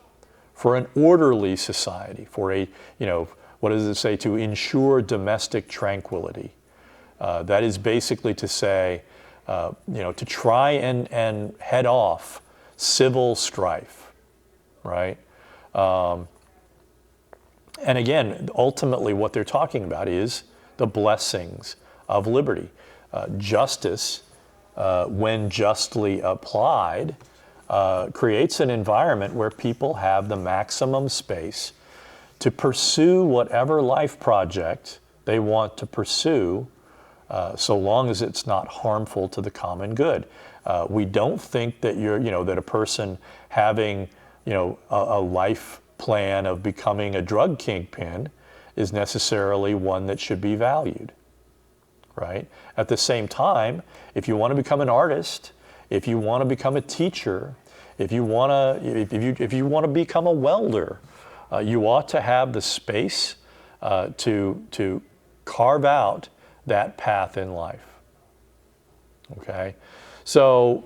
for an orderly society, for what does it say? To ensure domestic tranquility. That is basically to say, to try and head off civil strife, right? And again, ultimately what they're talking about is the blessings of liberty. Justice, when justly applied, creates an environment where people have the maximum space to pursue whatever life project they want to pursue, so long as it's not harmful to the common good. We don't think that that a person having, a life plan of becoming a drug kingpin is necessarily one that should be valued, right? At the same time, if you want to become an artist, if you want to become a teacher, if you want to become a welder, you ought to have the space to carve out that path in life. Okay? So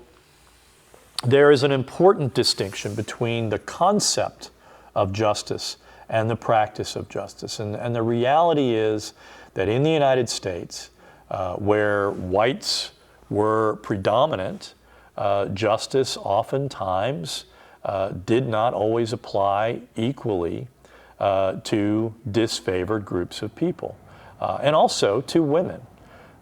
there is an important distinction between the concept of justice and the practice of justice. And the reality is that in the United States, where whites were predominant, justice oftentimes did not always apply equally to disfavored groups of people. And also to women.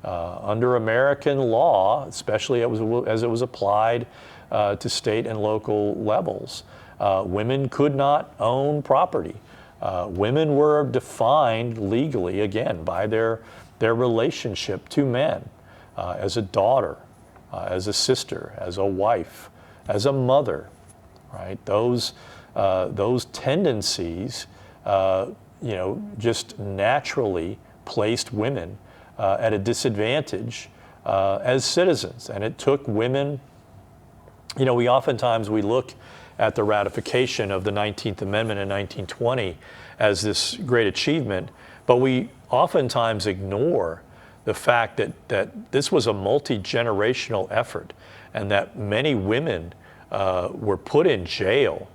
Under American law, especially as it was applied to state and local levels, women could not own property. Women were defined legally, again, by their relationship to men, as a daughter, as a sister, as a wife, as a mother, right? Those tendencies, just naturally placed women at a disadvantage as citizens. And it took women, we look at the ratification of the 19th Amendment in 1920 as this great achievement, but we oftentimes ignore the fact that this was a multi-generational effort and that many women were put in jail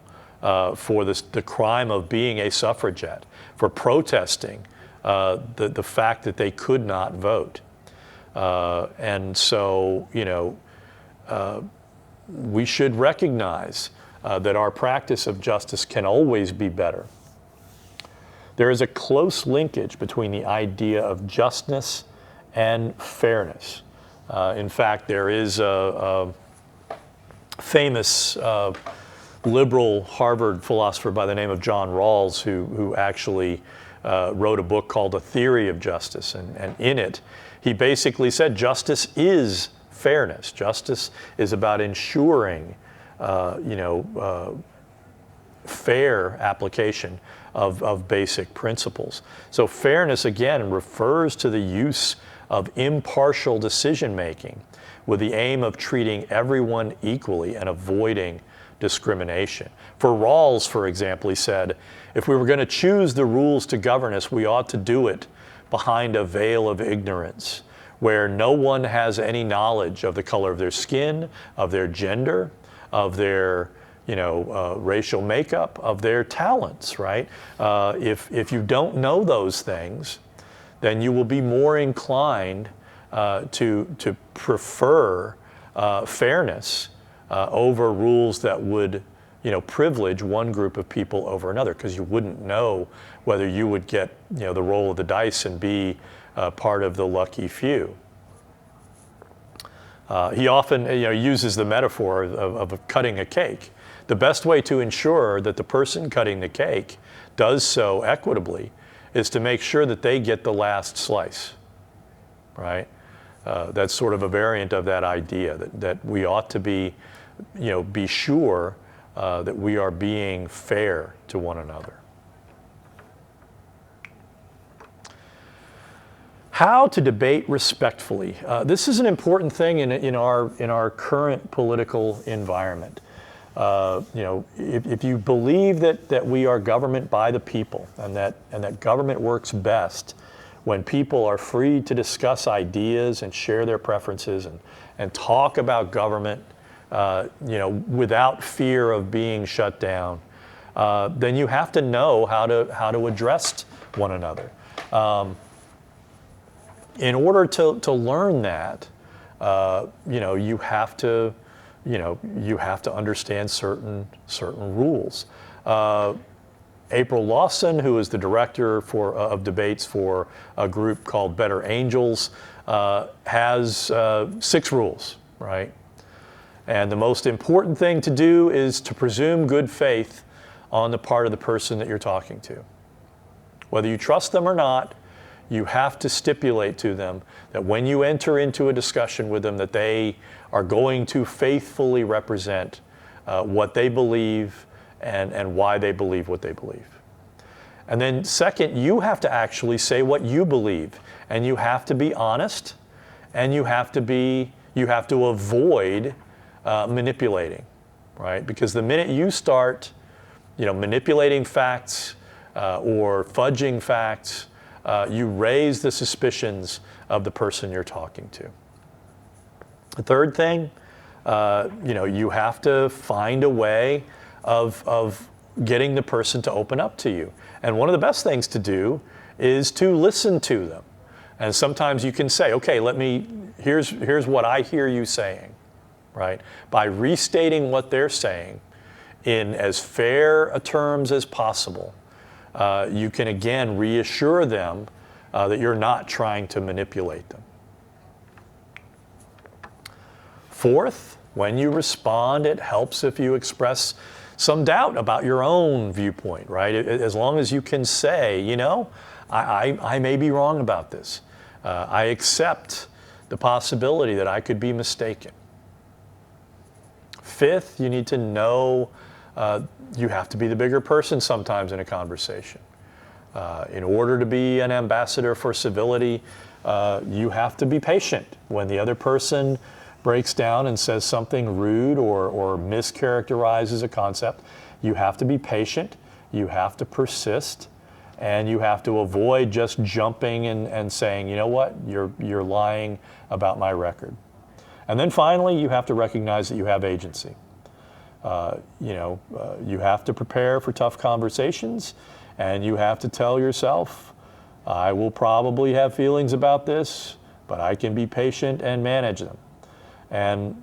for the crime of being a suffragette, for protesting the fact that they could not vote. And so, we should recognize that our practice of justice can always be better. There is a close linkage between the idea of justness and fairness. In fact, there is a famous liberal Harvard philosopher by the name of John Rawls who actually wrote a book called A Theory of Justice, and in it he basically said justice is fairness. Justice is about ensuring fair application of basic principles. So fairness, again, refers to the use of impartial decision making with the aim of treating everyone equally and avoiding discrimination. For Rawls, for example, he said, if we were going to choose the rules to govern us, we ought to do it behind a veil of ignorance, where no one has any knowledge of the color of their skin, of their gender, of their racial makeup, of their talents, right? If you don't know those things, then you will be more inclined to prefer fairness over rules that would, privilege one group of people over another, because you wouldn't know whether you would get, the roll of the dice and be part of the lucky few. He often, uses the metaphor of cutting a cake. The best way to ensure that the person cutting the cake does so equitably is to make sure that they get the last slice, right? That's sort of a variant of that idea that we ought to be sure that we are being fair to one another. How to debate respectfully. This is an important thing in our current political environment. If you believe that we are government by the people, and that government works best when people are free to discuss ideas and share their preferences and talk about government, without fear of being shut down, then you have to know how to address one another. In order to learn that, you have to understand certain rules. April Lawson, who is the director of debates for a group called Better Angels, has 6 rules, right? And the most important thing to do is to presume good faith on the part of the person that you're talking to. Whether you trust them or not, you have to stipulate to them that when you enter into a discussion with them, that they are going to faithfully represent what they believe and why they believe what they believe. And then second, you have to actually say what you believe, and you have to be honest, and you have to avoid manipulating, right? Because the minute you start, manipulating facts or fudging facts, you raise the suspicions of the person you're talking to. The third thing, you have to find a way of getting the person to open up to you. And one of the best things to do is to listen to them. And sometimes you can say, okay, here's what I hear you saying, right? By restating what they're saying in as fair a terms as possible, you can again reassure them that you're not trying to manipulate them. Fourth, when you respond, it helps if you express some doubt about your own viewpoint, right? As long as you can say, I may be wrong about this. I accept the possibility that I could be mistaken. Fifth, you need to know you have to be the bigger person sometimes in a conversation. In order to be an ambassador for civility, you have to be patient. When the other person breaks down and says something rude or mischaracterizes a concept, you have to be patient, you have to persist, and you have to avoid just jumping and saying, you know what, you're lying about my record. And then finally, you have to recognize that you have agency. You have to prepare for tough conversations, and you have to tell yourself, I will probably have feelings about this, but I can be patient and manage them. And,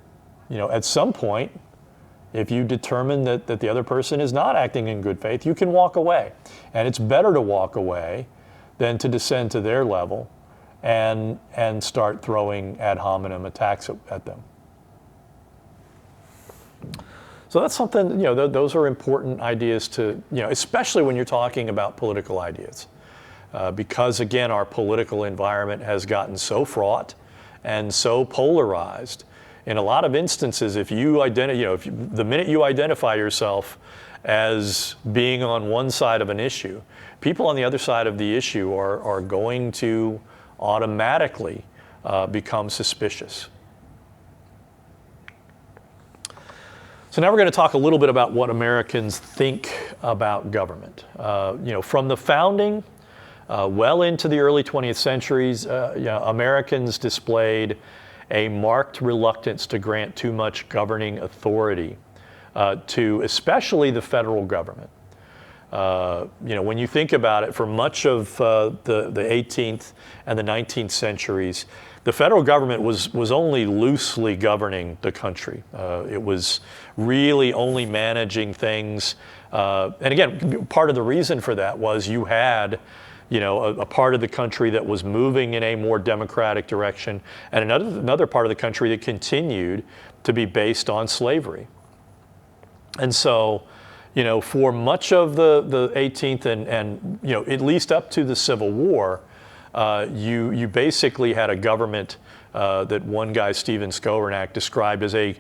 at some point, if you determine that the other person is not acting in good faith, you can walk away. And it's better to walk away than to descend to their level and start throwing ad hominem attacks at them. So that's something, those are important ideas to, especially when you're talking about political ideas. Because again, our political environment has gotten so fraught and so polarized. In a lot of instances, the minute you identify yourself as being on one side of an issue, people on the other side of the issue are going to automatically become suspicious. So now we're going to talk a little bit about what Americans think about government. From the founding well into the early 20th centuries, Americans displayed a marked reluctance to grant too much governing authority to especially the federal government. When you think about it, for much of the 18th and the 19th centuries, the federal government was only loosely governing the country. It was really only managing things. And again, part of the reason for that was you had a part of the country that was moving in a more democratic direction, and another part of the country that continued to be based on slavery. And so, for much of the 18th and at least up to the Civil War, you basically had a government that one guy, Stephen Skoranek, described as a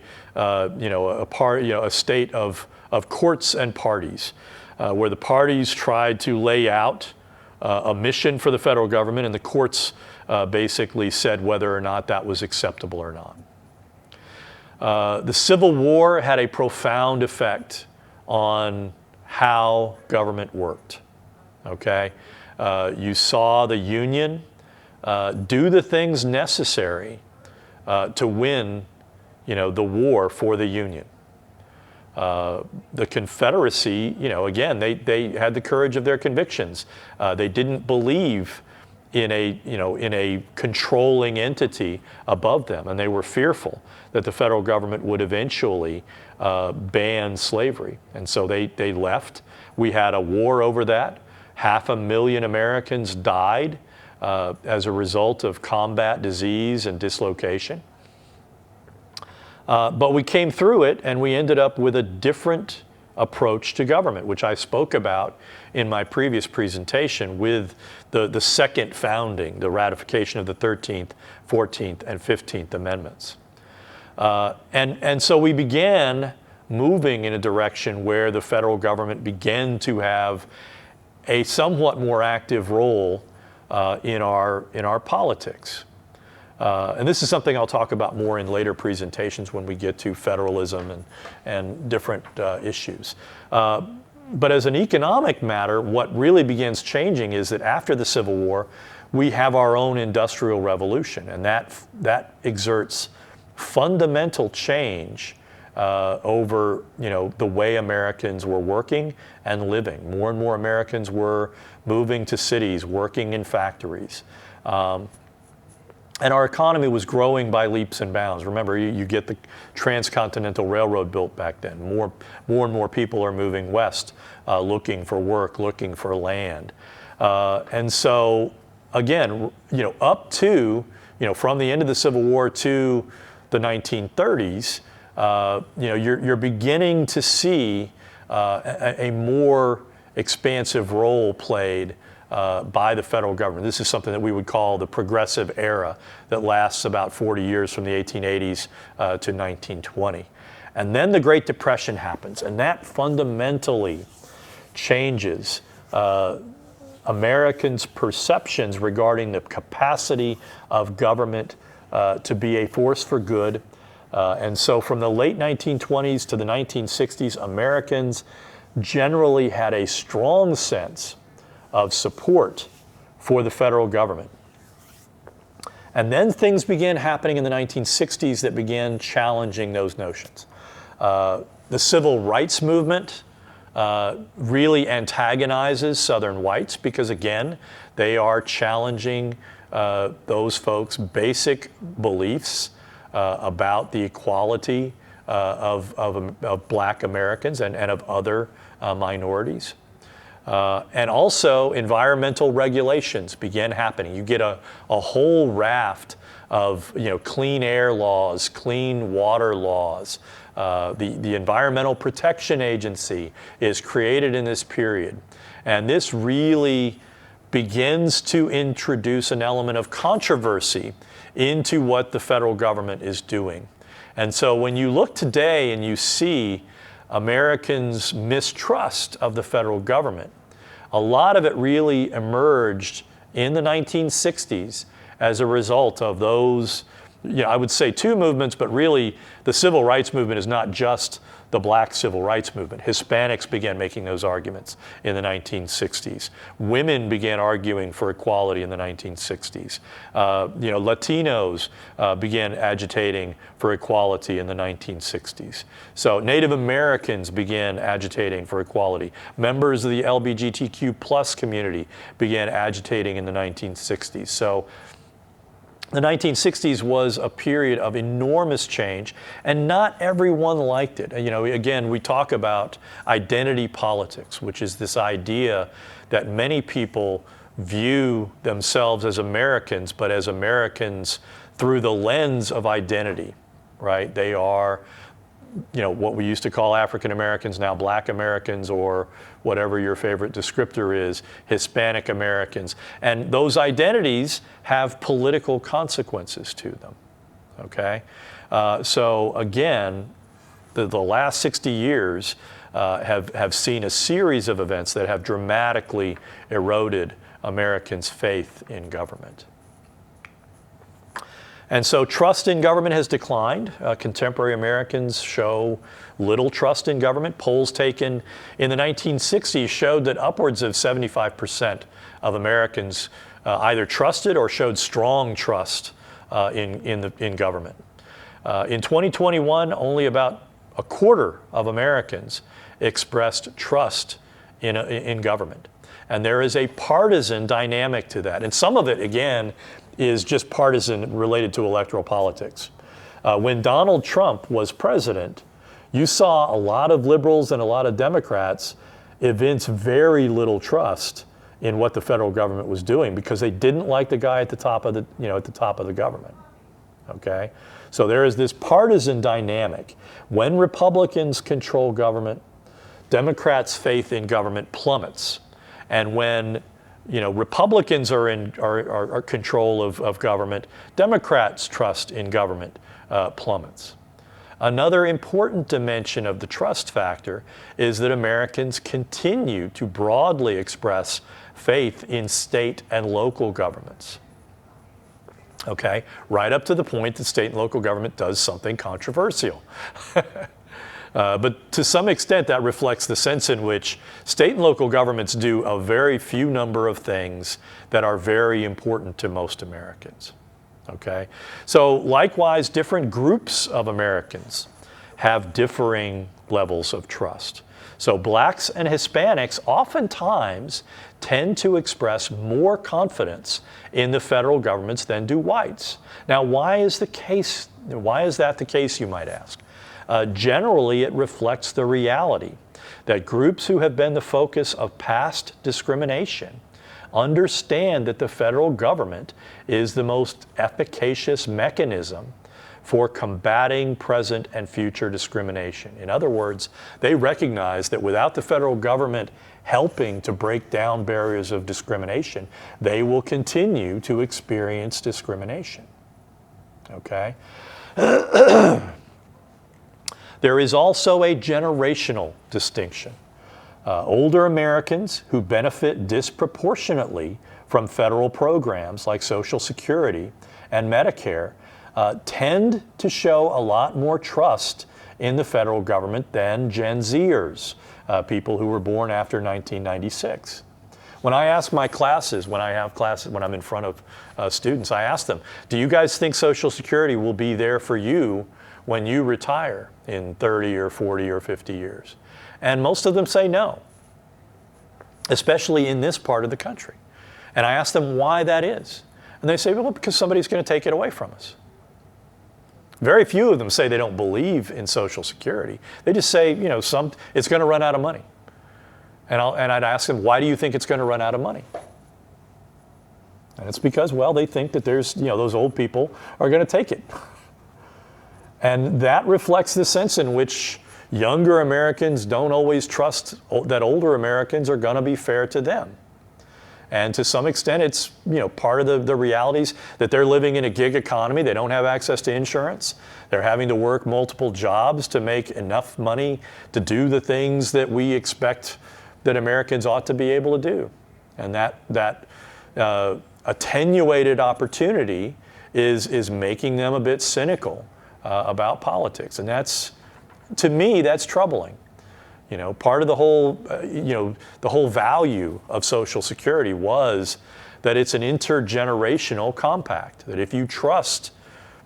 state of courts and parties, where the parties tried to lay out a mission for the federal government, and the courts basically said whether or not that was acceptable or not. The Civil War had a profound effect on how government worked. Okay, you saw the Union do the things necessary to win, the war for the Union. The Confederacy, again, they had the courage of their convictions. They didn't believe in a controlling entity above them, and they were fearful that the federal government would eventually ban slavery, and so they left. We had a war over that. 500,000 Americans died as a result of combat, disease, and dislocation. But we came through it, and we ended up with a different approach to government, which I spoke about in my previous presentation with the second founding, the ratification of the 13th, 14th, and 15th Amendments. And so we began moving in a direction where the federal government began to have a somewhat more active role in our politics. And this is something I'll talk about more in later presentations when we get to federalism and different issues. But as an economic matter, what really begins changing is that after the Civil War, we have our own industrial revolution, and that exerts fundamental change over the way Americans were working and living. More and more Americans were moving to cities, working in factories. And our economy was growing by leaps and bounds. Remember, you get the Transcontinental Railroad built back then. More and more people are moving west, looking for work, looking for land. And so, again, up to, from the end of the Civil War to the 1930s, you're beginning to see a more expansive role played by the federal government. This is something that we would call the progressive era that lasts about 40 years from the 1880s to 1920. And then the Great Depression happens, and that fundamentally changes Americans' perceptions regarding the capacity of government to be a force for good. And so from the late 1920s to the 1960s, Americans generally had a strong sense of support for the federal government. And then things began happening in the 1960s that began challenging those notions. The civil rights movement really antagonizes Southern whites because, again, they are challenging those folks' basic beliefs about the equality of Black Americans and of other minorities. And also environmental regulations began happening. You get a whole raft of clean air laws, clean water laws. The Environmental Protection Agency is created in this period. And this really begins to introduce an element of controversy into what the federal government is doing. And so when you look today and you see Americans' mistrust of the federal government, a lot of it really emerged in the 1960s as a result of those I would say two movements, but really the civil rights movement is not just the black civil rights movement. Hispanics began making those arguments in the 1960s. Women began arguing for equality in the 1960s. Latinos began agitating for equality in the 1960s. So Native Americans began agitating for equality. Members of the LGBTQ plus community began agitating in the 1960s. So the 1960s was a period of enormous change, and not everyone liked it. Again, we talk about identity politics, which is this idea that many people view themselves as Americans, but as Americans through the lens of identity, right? They are, what we used to call African Americans, now Black Americans, or whatever your favorite descriptor is, Hispanic Americans. And those identities have political consequences to them, okay? So again, the last 60 years have seen a series of events that have dramatically eroded Americans' faith in government. And so trust in government has declined. Contemporary Americans show little trust in government. Polls taken in the 1960s showed that upwards of 75% of Americans either trusted or showed strong trust in government. In 2021, only about a quarter of Americans expressed trust in government. And there is a partisan dynamic to that. And some of it, again, is just partisan related to electoral politics. When Donald Trump was president, you saw a lot of liberals and a lot of Democrats evince very little trust in what the federal government was doing because they didn't like the guy at the top of the government. Okay? So there is this partisan dynamic. When Republicans control government, Democrats' faith in government plummets. And when Republicans are in control of government, Democrats' trust in government plummets. Another important dimension of the trust factor is that Americans continue to broadly express faith in state and local governments. Okay, right up to the point that state and local government does something controversial. But to some extent, that reflects the sense in which state and local governments do a very few number of things that are very important to most Americans. Okay? So likewise, different groups of Americans have differing levels of trust. So blacks and Hispanics oftentimes tend to express more confidence in the federal governments than do whites. Now, why is that the case, you might ask? Generally, it reflects the reality that groups who have been the focus of past discrimination understand that the federal government is the most efficacious mechanism for combating present and future discrimination. In other words, they recognize that without the federal government helping to break down barriers of discrimination, they will continue to experience discrimination. Okay? There is also a generational distinction. Older Americans who benefit disproportionately from federal programs like Social Security and Medicare tend to show a lot more trust in the federal government than Gen Zers, people who were born after 1996. When I ask my classes, when I'm in front of students, I ask them, do you guys think Social Security will be there for you when you retire in 30 or 40 or 50 years? And most of them say no, especially in this part of the country. And I ask them why that is. And they say, well, because somebody's going to take it away from us. Very few of them say they don't believe in Social Security. They just say, it's going to run out of money. And I'd ask them, why do you think it's going to run out of money? And it's because, well, they think that those old people are going to take it. And that reflects the sense in which younger Americans don't always trust that older Americans are going to be fair to them. And to some extent, it's part of the realities that they're living in a gig economy. They don't have access to insurance. They're having to work multiple jobs to make enough money to do the things that we expect that Americans ought to be able to do. And that attenuated opportunity is making them a bit cynical about politics. And that's, to me, that's troubling. You know, part of the whole, the whole value of Social Security was that it's an intergenerational compact, that if you trust,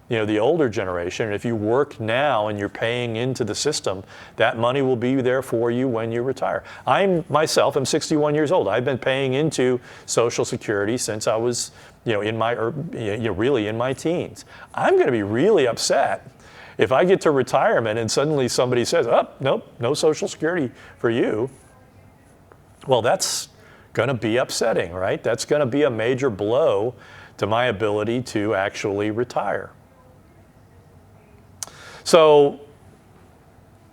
the older generation, and if you work now and you're paying into the system, that money will be there for you when you retire. I'm 61 years old. I've been paying into Social Security since I was, really in my teens. I'm going to be really upset if I get to retirement and suddenly somebody says, oh, nope, no Social Security for you. Well, that's going to be upsetting, right? That's going to be a major blow to my ability to actually retire. So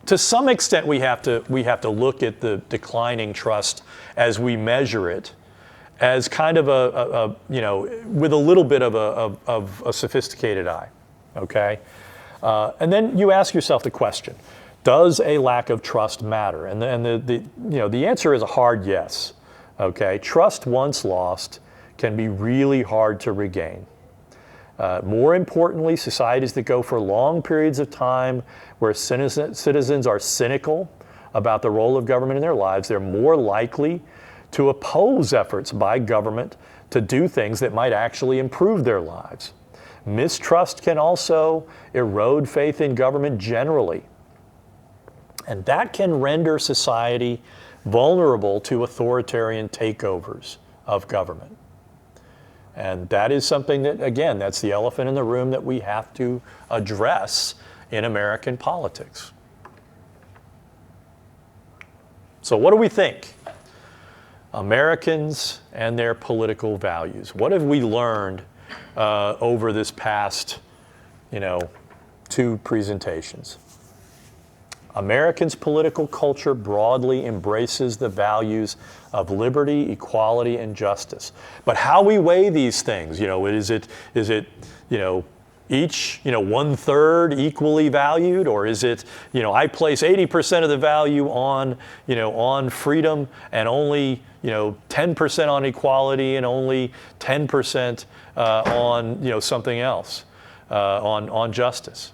to some extent, we have to look at the declining trust as we measure it as kind of with a little bit of a sophisticated eye, okay? And then you ask yourself the question, does a lack of trust matter? And the answer is a hard yes, okay? Trust once lost can be really hard to regain. More importantly, societies that go for long periods of time where citizens are cynical about the role of government in their lives, they're more likely to oppose efforts by government to do things that might actually improve their lives. Mistrust can also erode faith in government generally, and that can render society vulnerable to authoritarian takeovers of government. And that is something that, again, that's the elephant in the room that we have to address in American politics. So what do we think? Americans and their political values. What have we learned over this past, 2 presentations? Americans' political culture broadly embraces the values of liberty, equality, and justice. But how we weigh these things, is it each, 1/3 equally valued, or is it, I place 80% of the value on freedom and only, 10% on equality and only 10% on, something else, on justice.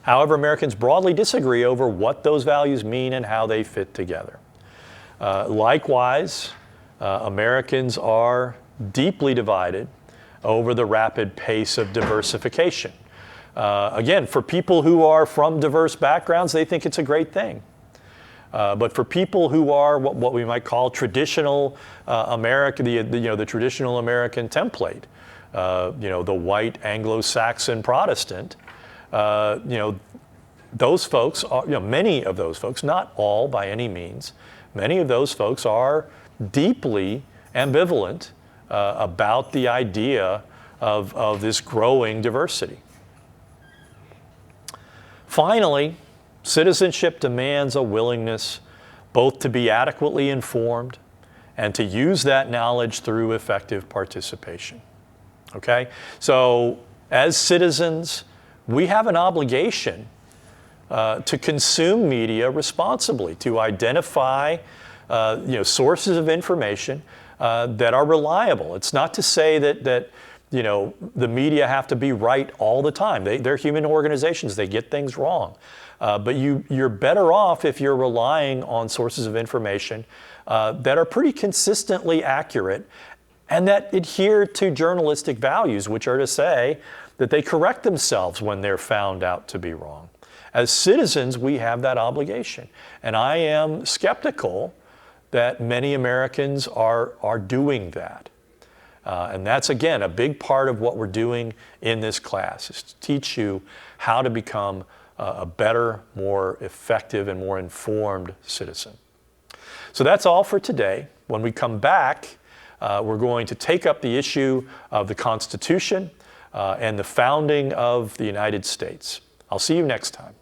However, Americans broadly disagree over what those values mean and how they fit together. Likewise, Americans are deeply divided over the rapid pace of diversification. Again, for people who are from diverse backgrounds, they think it's a great thing. But for people who are what we might call traditional America, the traditional American template, the white Anglo-Saxon Protestant, those folks are, many of those folks, not all by any means, many of those folks are deeply ambivalent about the idea of this growing diversity. Finally, citizenship demands a willingness both to be adequately informed and to use that knowledge through effective participation. Okay? So, as citizens, we have an obligation to consume media responsibly, to identify sources of information that are reliable. It's not to say that the media have to be right all the time. They're human organizations. They get things wrong. But you're better off if you're relying on sources of information that are pretty consistently accurate and that adhere to journalistic values, which are to say that they correct themselves when they're found out to be wrong. As citizens, we have that obligation. And I am skeptical that many Americans are doing that. And that's, again, a big part of what we're doing in this class, is to teach you how to become a better, more effective, and more informed citizen. So that's all for today. When we come back, we're going to take up the issue of the Constitution and the founding of the United States. I'll see you next time.